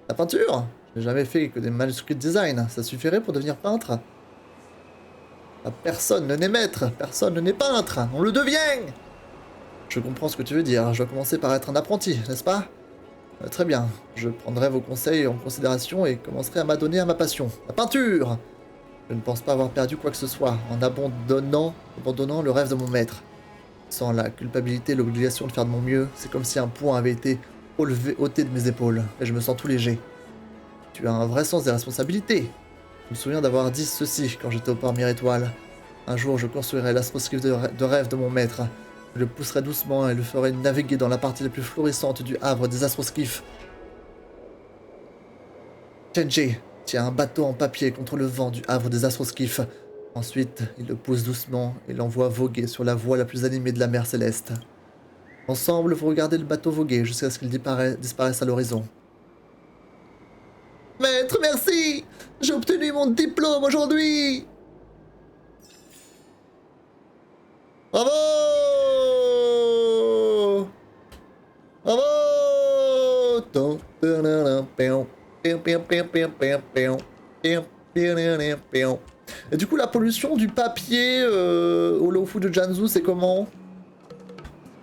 La peinture? Je n'ai jamais fait que des manuscrits de design, ça suffirait pour devenir peintre? Personne ne n'est maître, personne ne n'est peintre, on le devient! Je comprends ce que tu veux dire, je dois commencer par être un apprenti, n'est-ce pas? Très bien, je prendrai vos conseils en considération et commencerai à m'adonner à ma passion, la peinture! Je ne pense pas avoir perdu quoi que ce soit en abandonnant le rêve de mon maître. Sans la culpabilité et l'obligation de faire de mon mieux, c'est comme si un poids avait été ôté de mes épaules, et je me sens tout léger. Tu as un vrai sens des responsabilités. Je me souviens d'avoir dit ceci quand j'étais au port Mirétoile. Un jour, je construirai l'astroskiff de rêve de mon maître. Je le pousserai doucement et le ferai naviguer dans la partie la plus florissante du havre des astroskiffs. Chenji tient un bateau en papier contre le vent du havre des astroskiffs. Ensuite, il le pousse doucement et l'envoie voguer sur la voie la plus animée de la mer céleste. Ensemble, vous regardez le bateau voguer jusqu'à ce qu'il disparaisse à l'horizon. Maître, merci! J'ai obtenu mon diplôme aujourd'hui! Bravo! Bravo! Et du coup, la pollution du papier au Lofu de Jiangsu, c'est comment?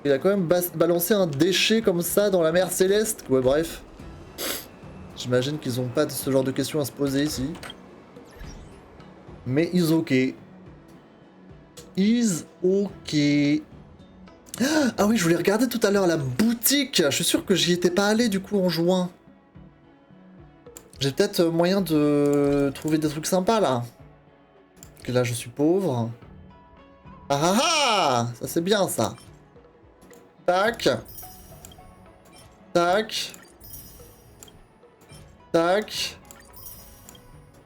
Il a quand même balancé un déchet comme ça dans la mer céleste. Ouais, bref. J'imagine qu'ils ont pas ce genre de questions à se poser ici. Mais is ok. Is ok. Ah oui, je voulais regarder tout à l'heure la boutique. Je suis sûr que j'y étais pas allé du coup en juin. J'ai peut-être moyen de trouver des trucs sympas là. Parce que là je suis pauvre. Ah ah ah! Ça c'est bien ça. Tac. Tac. Tac.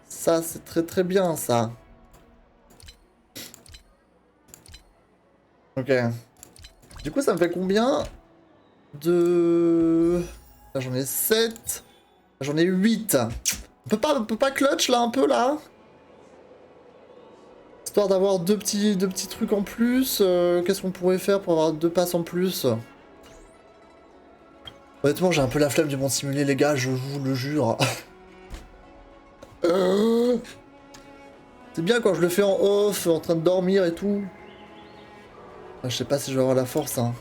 Ça c'est très très bien ça. Ok. Du coup ça me fait combien de... Là j'en ai 7. J'en ai 8. On peut pas clutch là un peu là? Histoire d'avoir deux petits trucs en plus. Qu'est-ce qu'on pourrait faire pour avoir 2 passes en plus? Honnêtement, j'ai un peu la flemme du monde simulé, les gars, je vous le jure. C'est bien quand je le fais en off, en train de dormir et tout. Je sais pas si je vais avoir la force, hein.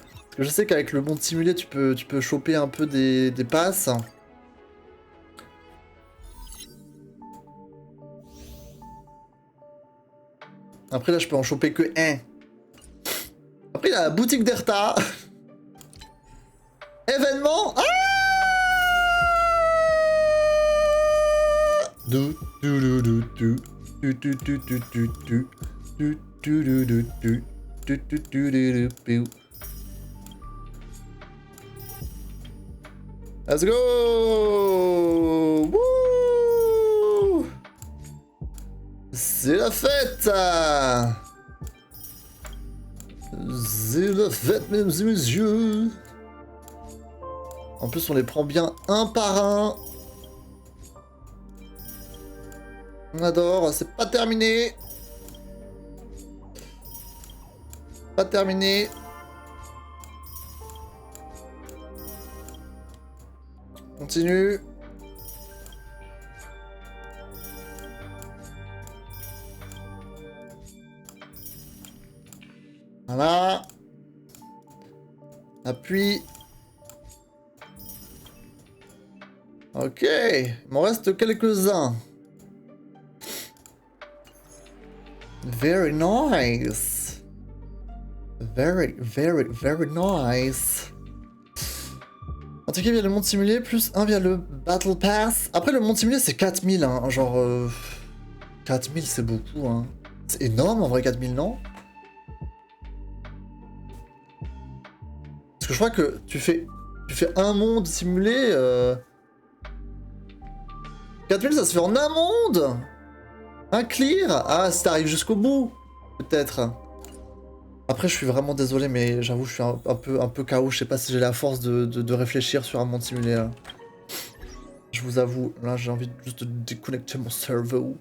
Parce que je sais qu'avec le monde simulé, tu peux choper un peu des passes. Après, là, je peux en choper que un. Après, il y a la boutique d'Erta. Événement. Ah, let's go! Wouh! C'est la fête! C'est la fête, mesdames et messieurs! En plus, on les prend bien un par un. On adore, c'est pas terminé. Pas terminé. Continue. Voilà. Appuie. Ok, il m'en reste quelques-uns. Very nice. Very nice. En tout cas, via le monde simulé, plus 1 via le Battle Pass. Après, le monde simulé, c'est 4000, hein. Genre... 4000, c'est beaucoup, hein. C'est énorme, en vrai, 4000, non? Parce que je crois que tu fais un monde simulé... 4000, ça se fait en un monde. Un clear. Ah, si t'arrives jusqu'au bout, peut-être. Après, je suis vraiment désolé, mais j'avoue, je suis un peu KO. Je sais pas si j'ai la force de réfléchir sur un monde simulé, là. Je vous avoue, là, j'ai envie juste de déconnecter mon cerveau.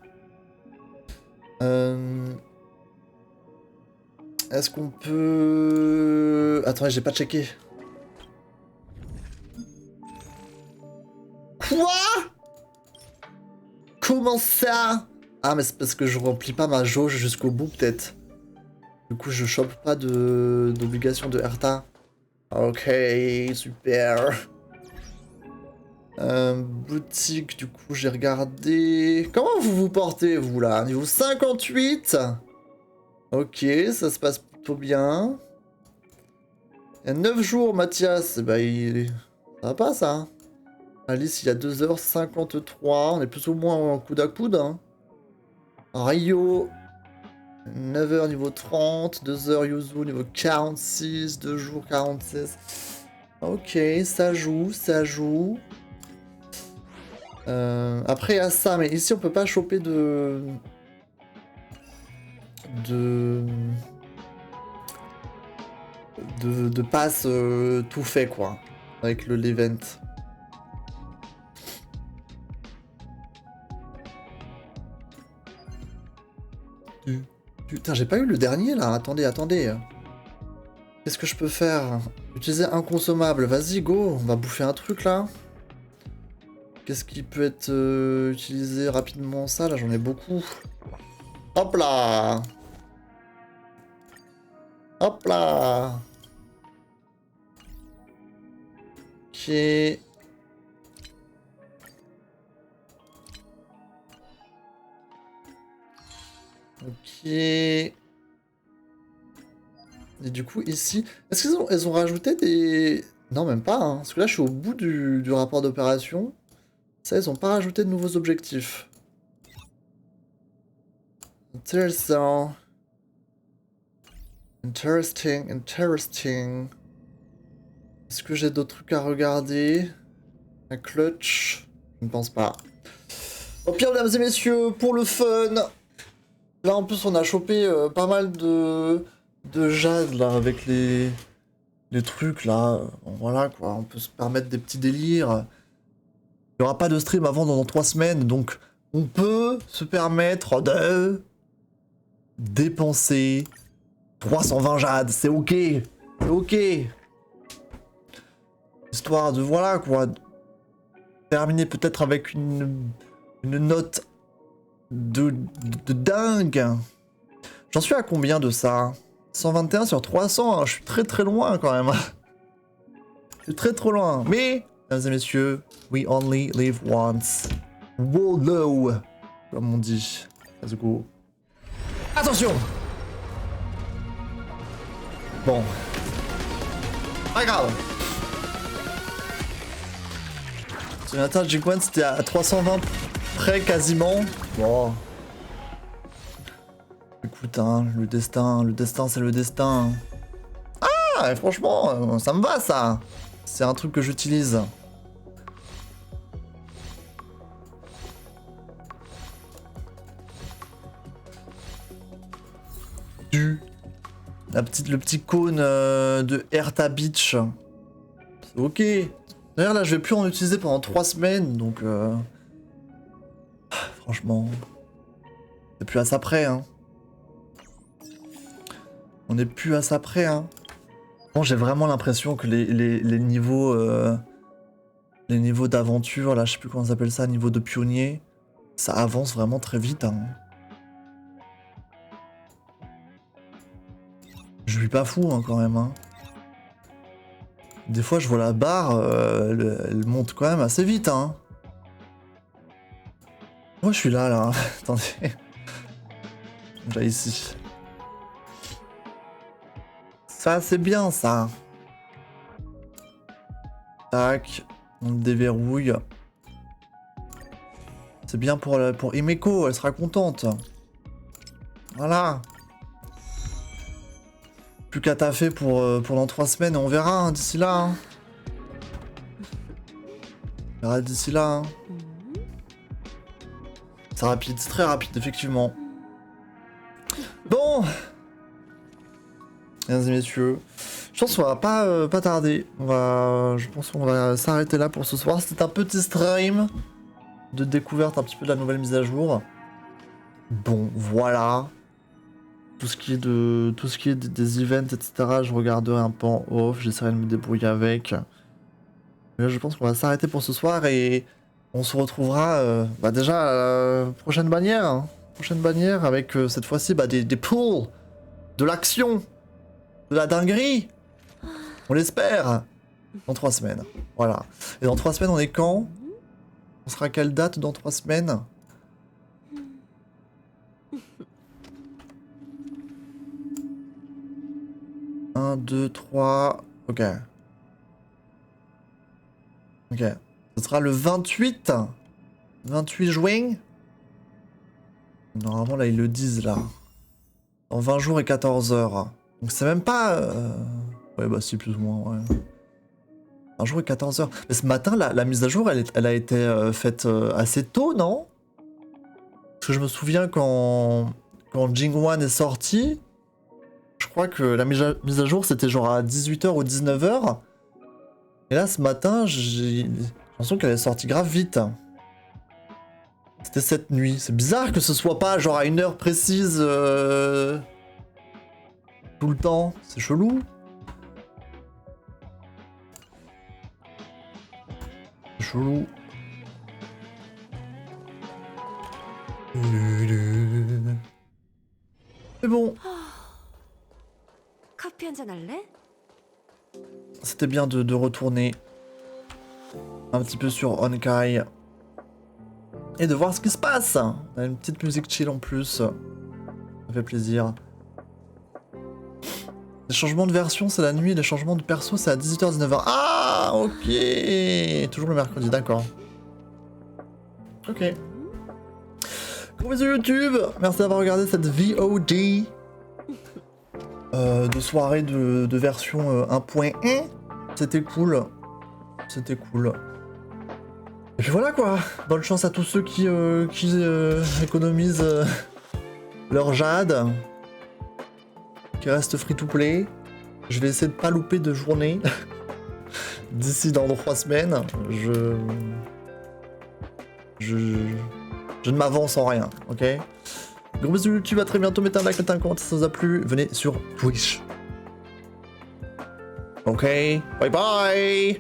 Est-ce qu'on peut... Attendez, j'ai pas checké. Quoi? Comment ça? Ah, mais c'est parce que je remplis pas ma jauge jusqu'au bout, peut-être. Du coup, je chope pas d'obligation de Erta. Ok, super. Boutique, du coup, j'ai regardé... Comment vous vous portez, vous, là? Niveau 58? Ok, ça se passe plutôt bien. Il y a 9 jours, Mathias. Bah, ça va pas, ça, hein. Alice, il y a 2h53. On est plus ou moins en coude à coude, hein. Rio, 9h niveau 30. 2h Yuzu niveau 46. 2 jours 46. Ok, ça joue, ça joue. Après, il y a ça, mais ici, on peut pas choper de passe tout fait, quoi. Avec l'event. Putain, j'ai pas eu le dernier là. Attendez. Qu'est-ce que je peux faire? Utiliser un consommable. Vas-y, go. On va bouffer un truc là. Qu'est-ce qui peut être utilisé rapidement? Ça, là, j'en ai beaucoup. Hop là. Hop là. Ok. Ok. Et du coup, ici... Est-ce qu'elles ont rajouté des... Non, même pas, hein. Parce que là, je suis au bout du rapport d'opération. Ça, ils ont pas rajouté de nouveaux objectifs. Intéressant. Interesting. Est-ce que j'ai d'autres trucs à regarder? Un clutch? Je ne pense pas. Au pire, mesdames et messieurs, pour le fun... Là, en plus, on a chopé pas mal de jade, là, avec les trucs, là. Bon, voilà, quoi. On peut se permettre des petits délires. Il n'y aura pas de stream avant dans 3 semaines, donc on peut se permettre de dépenser 320 jade. C'est ok. C'est ok. Histoire de, voilà quoi, terminer peut-être avec une note de dingue. J'en suis à combien de ça? 121 sur 300, hein, je suis très loin quand même. Je suis très trop loin. Mais, mesdames et messieurs, we only live once. Wallow, comme on dit. Let's go. Attention! Bon. Pas grave. Sur l'inter G1 c'était à 320 près quasiment. Bon. Écoute, hein, le destin c'est le destin. Ah, franchement, ça me va ça. C'est un truc que j'utilise. Le petit cône de Hertha Beach. C'est ok. D'ailleurs là je vais plus en utiliser pendant 3 semaines donc franchement c'est plus à ça près hein. On est plus à ça près hein. Bon, j'ai vraiment l'impression que les niveaux d'aventure là je sais plus comment ça s'appelle ça, niveau de pionnier, ça avance vraiment très vite hein. Je suis pas fou hein, quand même. Hein. Des fois, je vois la barre, elle monte quand même assez vite. Hein. Moi, je suis là. Attendez. J'ai ici. Ça, c'est bien, ça. Tac. On déverrouille. C'est bien pour Himeko, elle sera contente. Voilà. Plus qu'à taffer pour dans 3 semaines, on verra hein, d'ici là. Hein. On verra d'ici là. Hein. C'est rapide, c'est très rapide, effectivement. Bon, mesdames et messieurs, je pense qu'on va pas tarder. Je pense qu'on va s'arrêter là pour ce soir. C'était un petit stream de découverte un petit peu de la nouvelle mise à jour. Bon, voilà. Tout ce qui est des events, etc., je regarderai un peu en off, j'essaierai de me débrouiller avec. Mais là, je pense qu'on va s'arrêter pour ce soir et on se retrouvera déjà à la prochaine bannière. Hein. Prochaine bannière avec cette fois-ci des pools, de l'action, de la dinguerie. On l'espère. Dans 3 semaines. Voilà. Et dans 3 semaines, on est quand? On sera à quelle date dans 3 semaines? Un, 2, 3... Ok. Ok. Ce sera le 28. 28 juin. Normalement, là, ils le disent, là. Dans 20 jours et 14 heures. Donc, c'est même pas... Ouais, bah si, plus ou moins, ouais. 20 jours et 14 heures. Mais ce matin, la mise à jour, elle a été faite assez tôt, non? Parce que je me souviens quand Jing1 est sorti... Je crois que la mise à jour c'était genre à 18h ou 19h. Et là ce matin, j'ai l'impression qu'elle est sortie grave vite. C'était cette nuit. C'est bizarre que ce soit pas genre à une heure précise tout le temps. C'est chelou. C'est chelou. Mais bon. 커피 한잔 할래? C'était bien de retourner un petit peu sur Honkai et de voir ce qui se passe. On a une petite musique chill en plus. Ça fait plaisir. Les changements de version, c'est la nuit. Les changements de perso, c'est à 18h, 19h. Ah, ok. Toujours le mercredi, d'accord. Ok. Gros bisous YouTube. Merci d'avoir regardé cette VOD. De soirée de version 1.1. C'était cool. C'était cool. Et puis voilà quoi. Bonne chance à tous ceux qui économisent leur jade. Qui restent free to play. Je vais essayer de pas louper de journée. D'ici dans 3 semaines. Je ne m'avance en rien, ok? Gros bisous YouTube, à très bientôt, mettez un like, mettez un commentaire si ça vous a plu, venez sur Twitch. Ok, bye bye!